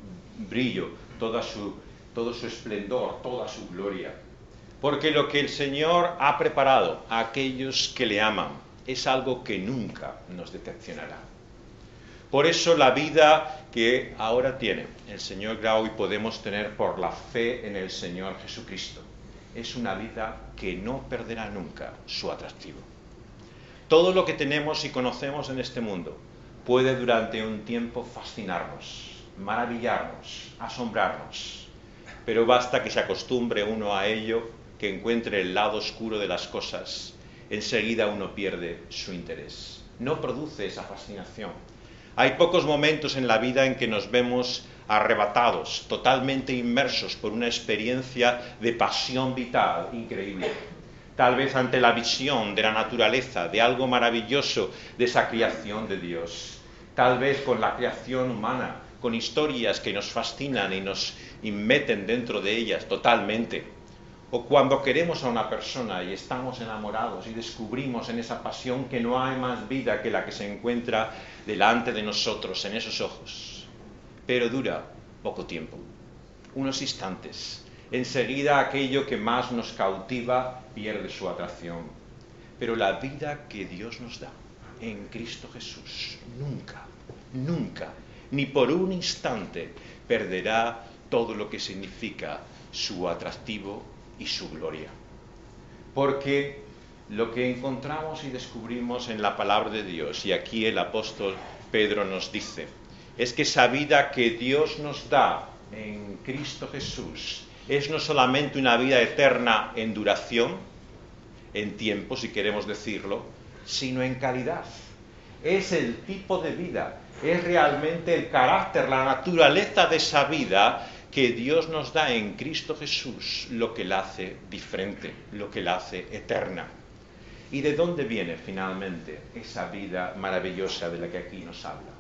brillo, todo su esplendor, toda su gloria. Porque lo que el Señor ha preparado a aquellos que le aman es algo que nunca nos decepcionará. Por eso la vida que ahora tiene el señor Grau y podemos tener por la fe en el Señor Jesucristo es una vida que no perderá nunca su atractivo. Todo lo que tenemos y conocemos en este mundo puede durante un tiempo fascinarnos, maravillarnos, asombrarnos, pero basta que se acostumbre uno a ello, que encuentre el lado oscuro de las cosas, enseguida uno pierde su interés. No produce esa fascinación. Hay pocos momentos en la vida en que nos vemos arrebatados, totalmente inmersos por una experiencia de pasión vital increíble. Tal vez ante la visión de la naturaleza, de algo maravilloso de esa creación de Dios. Tal vez con la creación humana, con historias que nos fascinan y nos meten dentro de ellas totalmente. O cuando queremos a una persona y estamos enamorados y descubrimos en esa pasión que no hay más vida que la que se encuentra delante de nosotros, en esos ojos. Pero dura poco tiempo, unos instantes. Enseguida aquello que más nos cautiva pierde su atracción. Pero la vida que Dios nos da en Cristo Jesús nunca, nunca, ni por un instante perderá todo lo que significa su atractivo y su gloria. Porque lo que encontramos y descubrimos en la palabra de Dios, y aquí el apóstol Pedro nos dice, es que esa vida que Dios nos da en Cristo Jesús es no solamente una vida eterna en duración, en tiempo, si queremos decirlo, sino en calidad. Es el tipo de vida, es realmente el carácter, la naturaleza de esa vida que Dios nos da en Cristo Jesús, lo que la hace diferente, lo que la hace eterna. ¿Y de dónde viene finalmente esa vida maravillosa de la que aquí nos habla?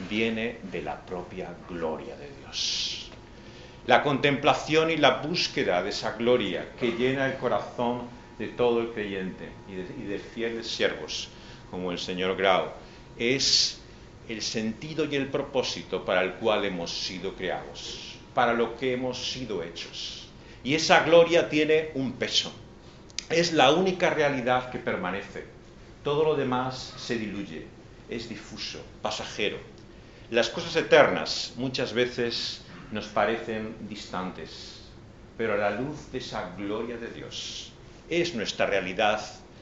Viene de la propia gloria de Dios. La contemplación y la búsqueda de esa gloria que llena el corazón de todo el creyente y de fieles siervos, como el señor Grau, es el sentido y el propósito para el cual hemos sido creados, para lo que hemos sido hechos. Y esa gloria tiene un peso. Es la única realidad que permanece. Todo lo demás se diluye, es difuso, pasajero. Las cosas eternas muchas veces nos parecen distantes, pero a la luz de esa gloria de Dios es nuestra realidad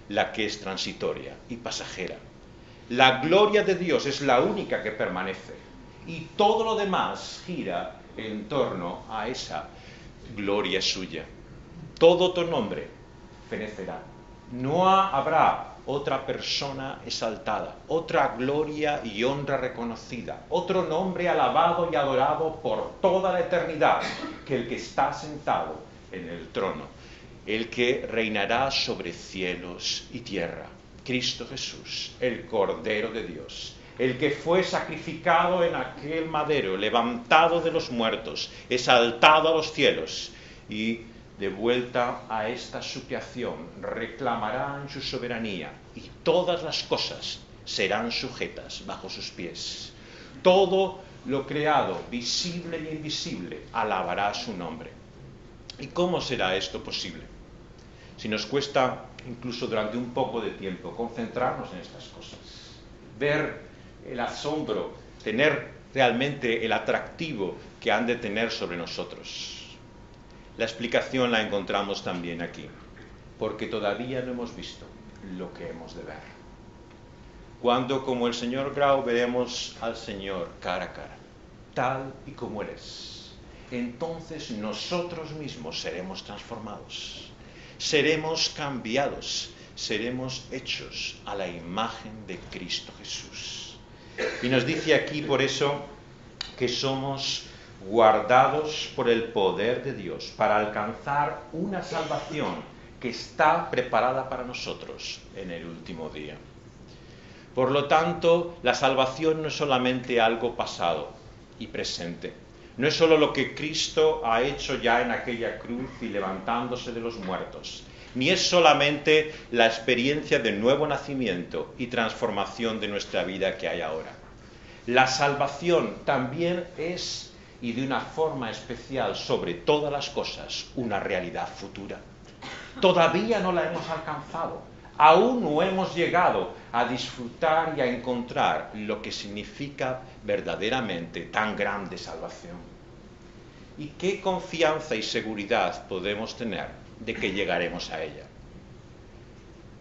la que es transitoria y pasajera. La gloria de Dios es la única que permanece y todo lo demás gira en torno a esa gloria suya. Todo otro nombre fenecerá. No habrá otra persona exaltada, otra gloria y honra reconocida, otro nombre alabado y adorado por toda la eternidad que el que está sentado en el trono, el que reinará sobre cielos y tierra, Cristo Jesús, el Cordero de Dios, el que fue sacrificado en aquel madero, levantado de los muertos, exaltado a los cielos y de vuelta a esta su creación, reclamará en su soberanía y todas las cosas serán sujetas bajo sus pies. Todo lo creado, visible e invisible, alabará su nombre. ¿Y cómo será esto posible? Si nos cuesta, incluso durante un poco de tiempo, concentrarnos en estas cosas, ver el asombro, tener realmente el atractivo que han de tener sobre nosotros. La explicación la encontramos también aquí, porque todavía no hemos visto lo que hemos de ver. Cuando, como el señor Grau, veremos al Señor cara a cara, tal y como Él es, entonces nosotros mismos seremos transformados, seremos cambiados, seremos hechos a la imagen de Cristo Jesús. Y nos dice aquí por eso que somos guardados por el poder de Dios para alcanzar una salvación que está preparada para nosotros en el último día. Por lo tanto, la salvación no es solamente algo pasado y presente, no es solo lo que Cristo ha hecho ya en aquella cruz y levantándose de los muertos, ni es solamente la experiencia de nuevo nacimiento y transformación de nuestra vida que hay ahora. La salvación también es, y de una forma especial sobre todas las cosas, una realidad futura. Todavía no la hemos alcanzado, aún no hemos llegado a disfrutar y a encontrar lo que significa verdaderamente tan grande salvación. ¿Y qué confianza y seguridad podemos tener de que llegaremos a ella?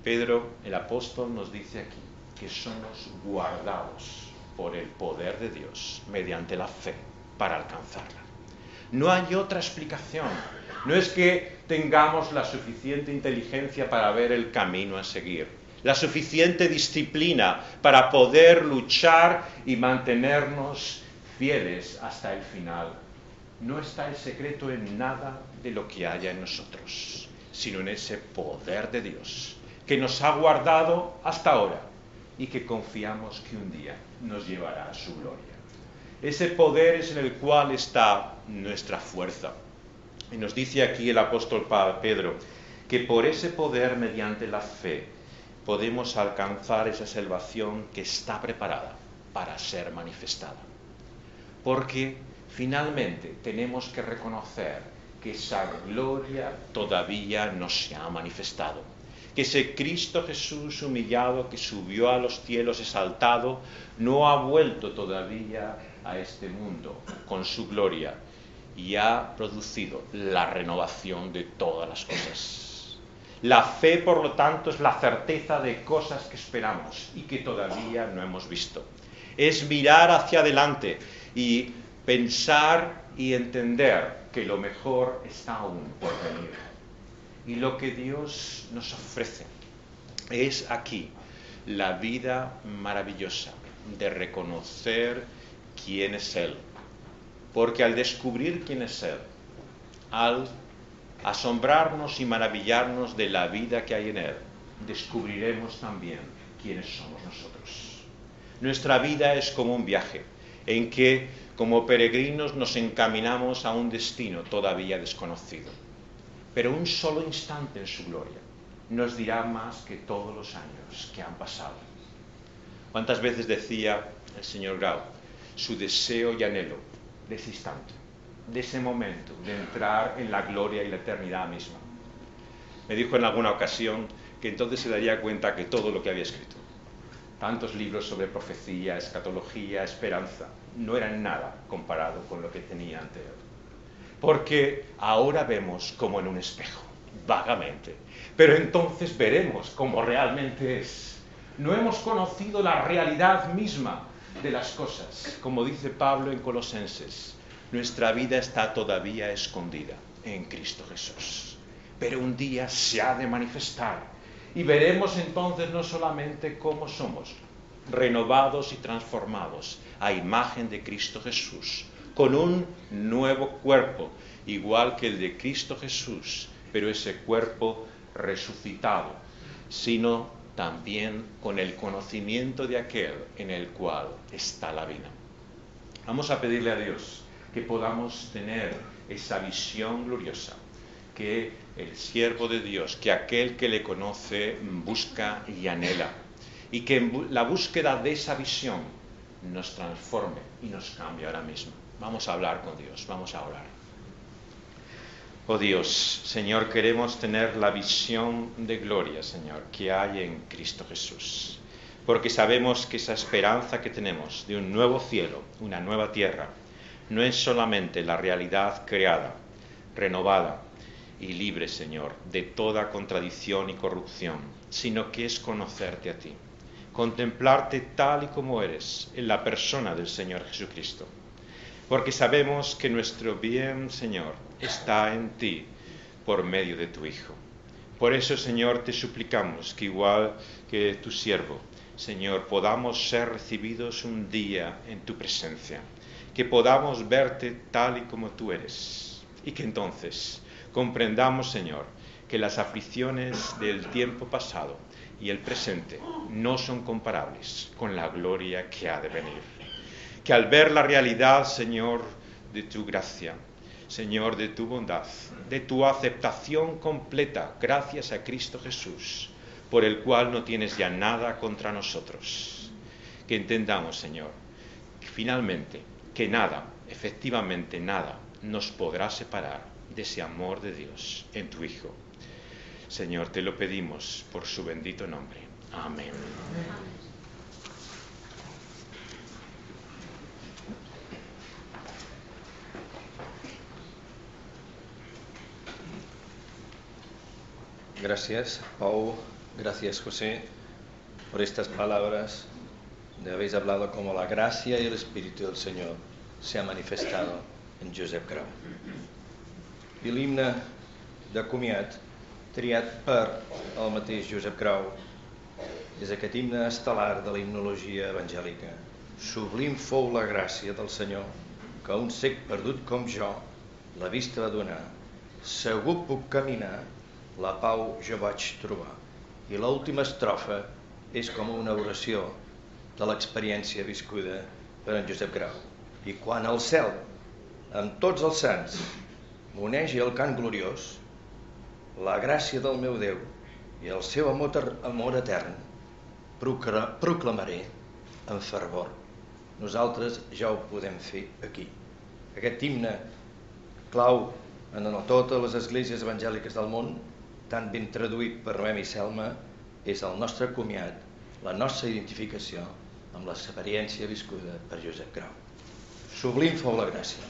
Pedro, el apóstol, nos dice aquí que somos guardados por el poder de Dios mediante la fe para alcanzarla. No hay otra explicación. No es que tengamos la suficiente inteligencia para ver el camino a seguir, la suficiente disciplina para poder luchar y mantenernos fieles hasta el final. No está el secreto en nada de lo que haya en nosotros, sino en ese poder de Dios que nos ha guardado hasta ahora y que confiamos que un día nos llevará a su gloria. Ese poder es en el cual está nuestra fuerza. Y nos dice aquí el apóstol Pedro que por ese poder, mediante la fe, podemos alcanzar esa salvación que está preparada para ser manifestada. Porque finalmente tenemos que reconocer que esa gloria todavía no se ha manifestado. Que ese Cristo Jesús humillado, que subió a los cielos exaltado, no ha vuelto todavía a este mundo con su gloria y ha producido la renovación de todas las cosas. La fe, por lo tanto, es la certeza de cosas que esperamos y que todavía no hemos visto. Es mirar hacia adelante y pensar y entender que lo mejor está aún por venir. Y lo que Dios nos ofrece es aquí la vida maravillosa de reconocer quién es Él. Porque al descubrir quién es Él, al asombrarnos y maravillarnos de la vida que hay en Él, descubriremos también quiénes somos nosotros. Nuestra vida es como un viaje en que, como peregrinos, nos encaminamos a un destino todavía desconocido. Pero un solo instante en su gloria nos dirá más que todos los años que han pasado. ¿Cuántas veces decía el señor Grau su deseo y anhelo de ese instante, de ese momento, de entrar en la gloria y la eternidad misma? Me dijo en alguna ocasión que entonces se daría cuenta que todo lo que había escrito, tantos libros sobre profecía, escatología, esperanza, no eran nada comparado con lo que tenía ante él. Porque ahora vemos como en un espejo, vagamente, pero entonces veremos como realmente es. No hemos conocido la realidad misma de las cosas. Como dice Pablo en Colosenses, nuestra vida está todavía escondida en Cristo Jesús. Pero un día se ha de manifestar y veremos entonces no solamente cómo somos, renovados y transformados a imagen de Cristo Jesús, con un nuevo cuerpo, igual que el de Cristo Jesús, pero ese cuerpo resucitado, sino también con el conocimiento de aquel en el cual está la vida. Vamos a pedirle a Dios que podamos tener esa visión gloriosa, que el siervo de Dios, que aquel que le conoce busca y anhela, y que la búsqueda de esa visión nos transforme y nos cambie ahora mismo. Vamos a hablar con Dios, vamos a orar. Oh Dios, Señor, queremos tener la visión de gloria, Señor, que hay en Cristo Jesús, porque sabemos que esa esperanza que tenemos de un nuevo cielo, una nueva tierra, no es solamente la realidad creada, renovada y libre, Señor, de toda contradicción y corrupción, sino que es conocerte a ti, contemplarte tal y como eres en la persona del Señor Jesucristo, porque sabemos que nuestro bien, Señor, está en ti por medio de tu Hijo. Por eso, Señor, te suplicamos que igual que tu siervo, Señor, podamos ser recibidos un día en tu presencia, que podamos verte tal y como tú eres, y que entonces comprendamos, Señor, que las aflicciones del tiempo pasado y el presente no son comparables con la gloria que ha de venir. Que al ver la realidad, Señor, de tu gracia, Señor, de tu bondad, de tu aceptación completa gracias a Cristo Jesús, por el cual no tienes ya nada contra nosotros, que entendamos, Señor, que finalmente, que nada, efectivamente nada, nos podrá separar de ese amor de Dios en tu Hijo. Señor, te lo pedimos por su bendito nombre. Amén. Gracias, Pau. Gracias, José, por estas palabras de habéis hablado como la gracia y el Espíritu del Señor se ha manifestado en Josep Grau. I l'himne de comiat, triat per el mateix Josep Grau, és aquest himne estel·lar de la himnologia evangèlica. Sublim fou la gràcia del Senyor, que a un cec perdut com jo la vista va donar. Segur puc caminar, la pau jo vaig trobar. I l'última estrofa és com una oració de l'experiència viscuda per en Josep Grau. I quan el cel, amb tots els sants, m'unegi el cant gloriós, la gràcia del meu Déu i el seu amor etern proclamaré amb fervor. Nosaltres ja ho podem fer aquí. Aquest himne clau en totes les esglésies evangèliques del món, tan ben traduït per Noemi Selma, és el nostre comiat, la nostra identificació amb l'experiència viscuda per Josep Grau. Sublim fou la gràcia.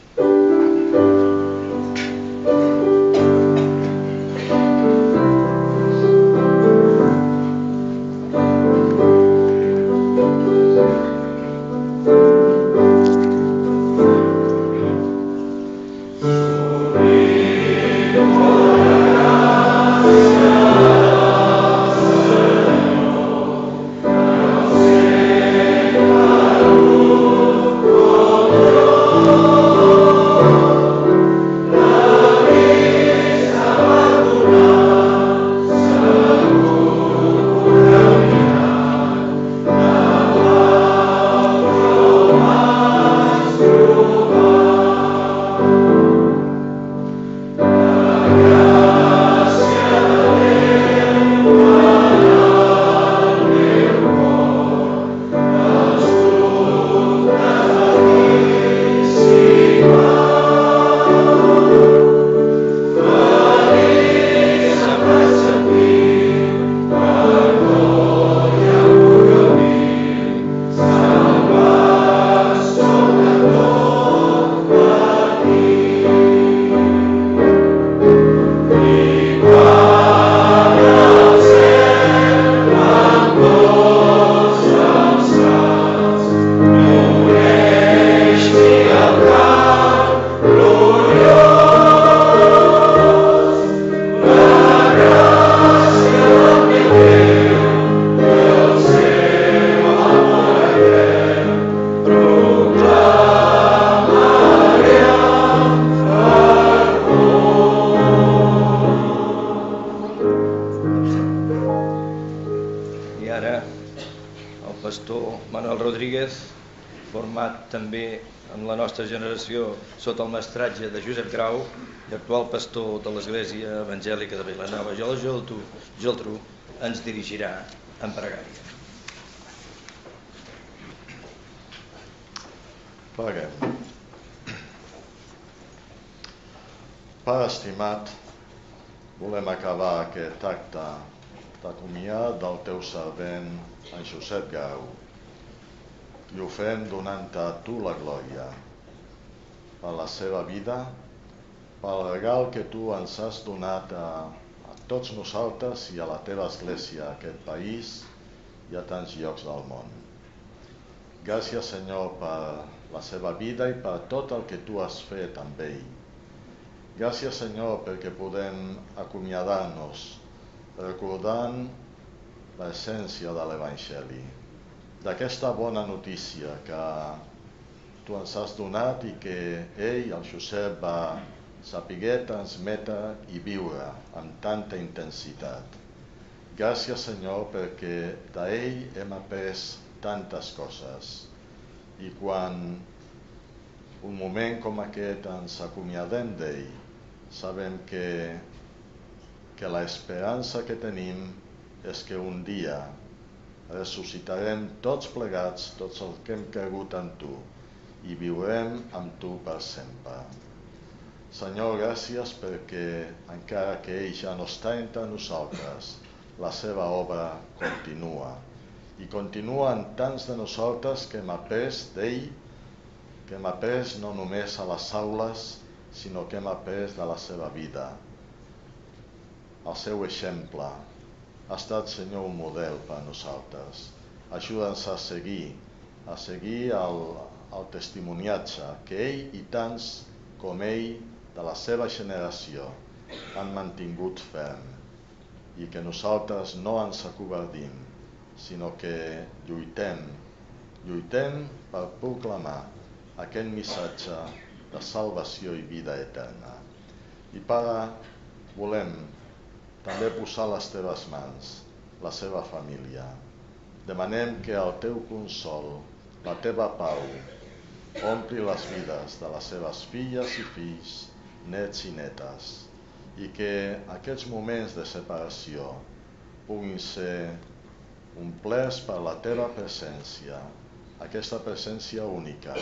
format també en la nostra generació sota el mestratge de Josep Grau i actual pastor de l'Església Evangèlica de Vilanova i la Geltrú, ens dirigirà en pregària. Preguem. Pare estimat, volem acabar aquest acte de comiat del teu servent, en Josep Grau, i ho fem donant-te a tu la glòria per la seva vida, pel regal que tu ens has donat a tots nosaltres i a la teva església, a aquest país i a tants llocs del món. Gràcies, Senyor, per la seva vida i per tot el que tu has fet amb ell. Gràcies, Senyor, perquè podem acomiadar-nos recordant l'essència de l'Evangeli, d'aquesta bona notícia que tu ens has donat i que ell, el Josep, va saber transmetre i viure amb tanta intensitat. Gràcies, Senyor, perquè d'ell hem après tantes coses. I quan un moment com aquest ens acomiadem d'ell, sabem que l'esperança que tenim és que un dia ressuscitarem tots plegats, tots els que hem cregut en tu, i viurem amb tu per sempre. Senyor, gràcies perquè, encara que ell ja no està entre nosaltres, la seva obra continua. I continua en tants de nosaltres que hem après d'ell, que hem après no només a les aules, sinó que hem après de la seva vida. El seu exemple ha estat, Senyor, un model per a nosaltres. Ajuda'ns a seguir el testimoniatge que ell i tants com ell de la seva generació han mantingut ferm i que nosaltres no ens acovardim, sinó que lluitem per proclamar aquest missatge de salvació i vida eterna. I, Pare, volem també posar a les teves mans la seva família. Demanem que el teu consol, la teva pau, ompli les vides de les seves filles i fills, nets i netes, i que aquests moments de separació puguin ser omplerts per la teva presència, aquesta presència única,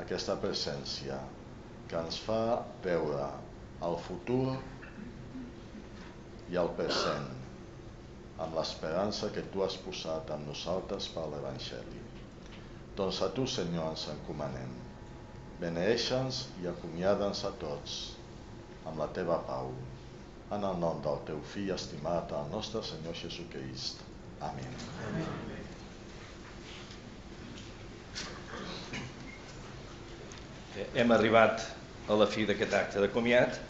aquesta presència que ens fa veure el futur i el present, amb l'esperança que tu has posat en nosaltres per l'Evangeli. Doncs a tu, Senyor, ens encomanem. Beneeixa'ns i acomiada'ns a tots amb la teva pau. En el nom del teu fill estimat, el nostre Senyor Jesucrist. Amén. Hem arribat a la fi d'aquest acte de comiat.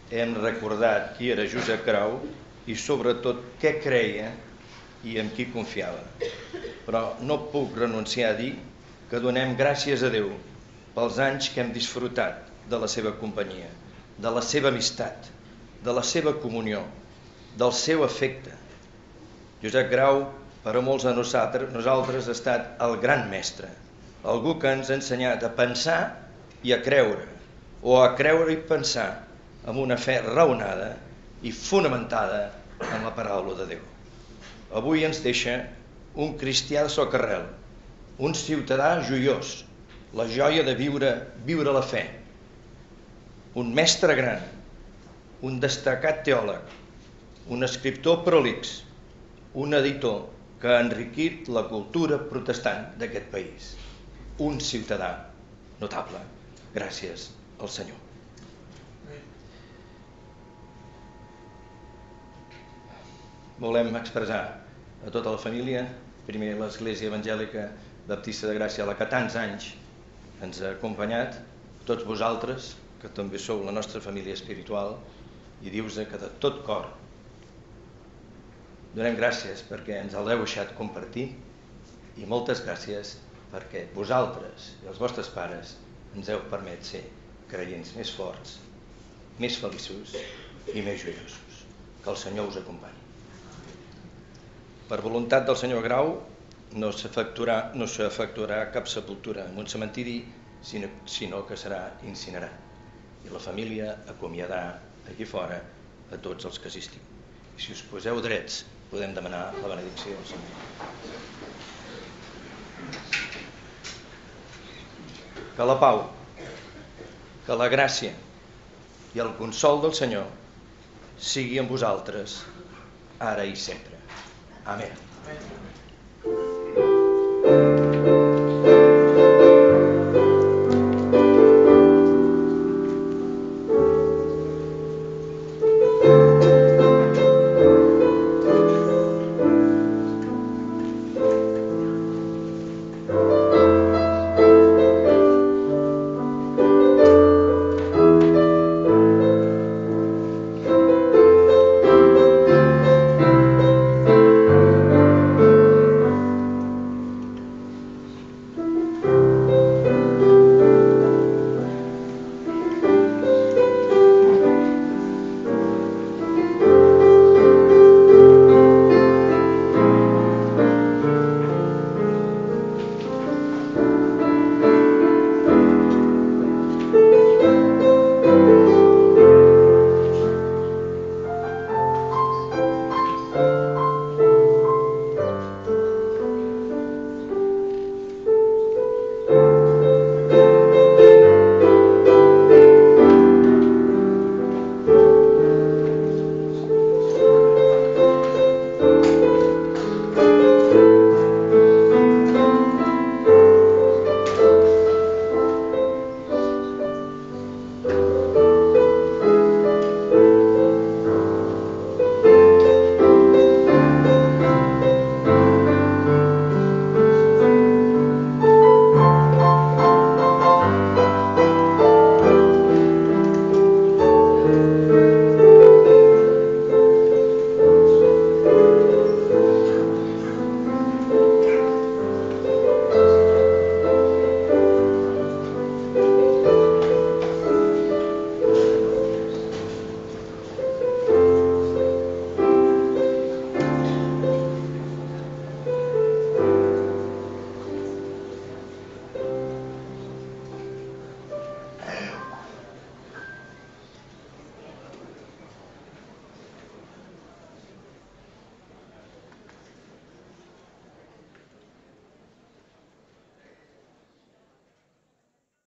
Hem recordat qui era Josep Grau i sobretot què creia i en qui confiava. Però no puc renunciar a dir que donem gràcies a Déu pels anys que hem disfrutat de la seva companyia, de la seva amistat, de la seva comunió, del seu afecte. Josep Grau, per a molts de nosaltres, ha estat el gran mestre, algú que ens ha ensenyat a pensar i a creure, o a creure i pensar amb una fe raonada i fonamentada en la paraula de Déu. Avui ens deixa un cristià de socarrel, un ciutadà joiós, la joia de viure la fe, un mestre gran, un destacat teòleg, un escriptor prolix, un editor que ha enriquit la cultura protestant d'aquest país, un ciutadà notable. Gràcies al Senyor. Volem expressar a tota la família, primer l'Església Evangèlica Baptista de Gràcia, la que tants anys ens ha acompanyat, tots vosaltres, que també sou la nostra família espiritual, i dius que de tot cor donem gràcies perquè ens l'heu deixat compartir i moltes gràcies perquè vosaltres i els vostres pares ens heu permès ser creients més forts, més feliços i més joiosos. Que el Senyor us acompanyi. Per voluntat del senyor Grau, no s'efectuarà cap sepultura en un cementiri, sinó que serà incinerat. I la família acomiadarà aquí fora a tots els que assistiu. I si us poseu drets, podem demanar la benedicció del Senyor. Que la pau, que la gràcia i el consol del Senyor sigui amb vosaltres, ara i sempre. Amén.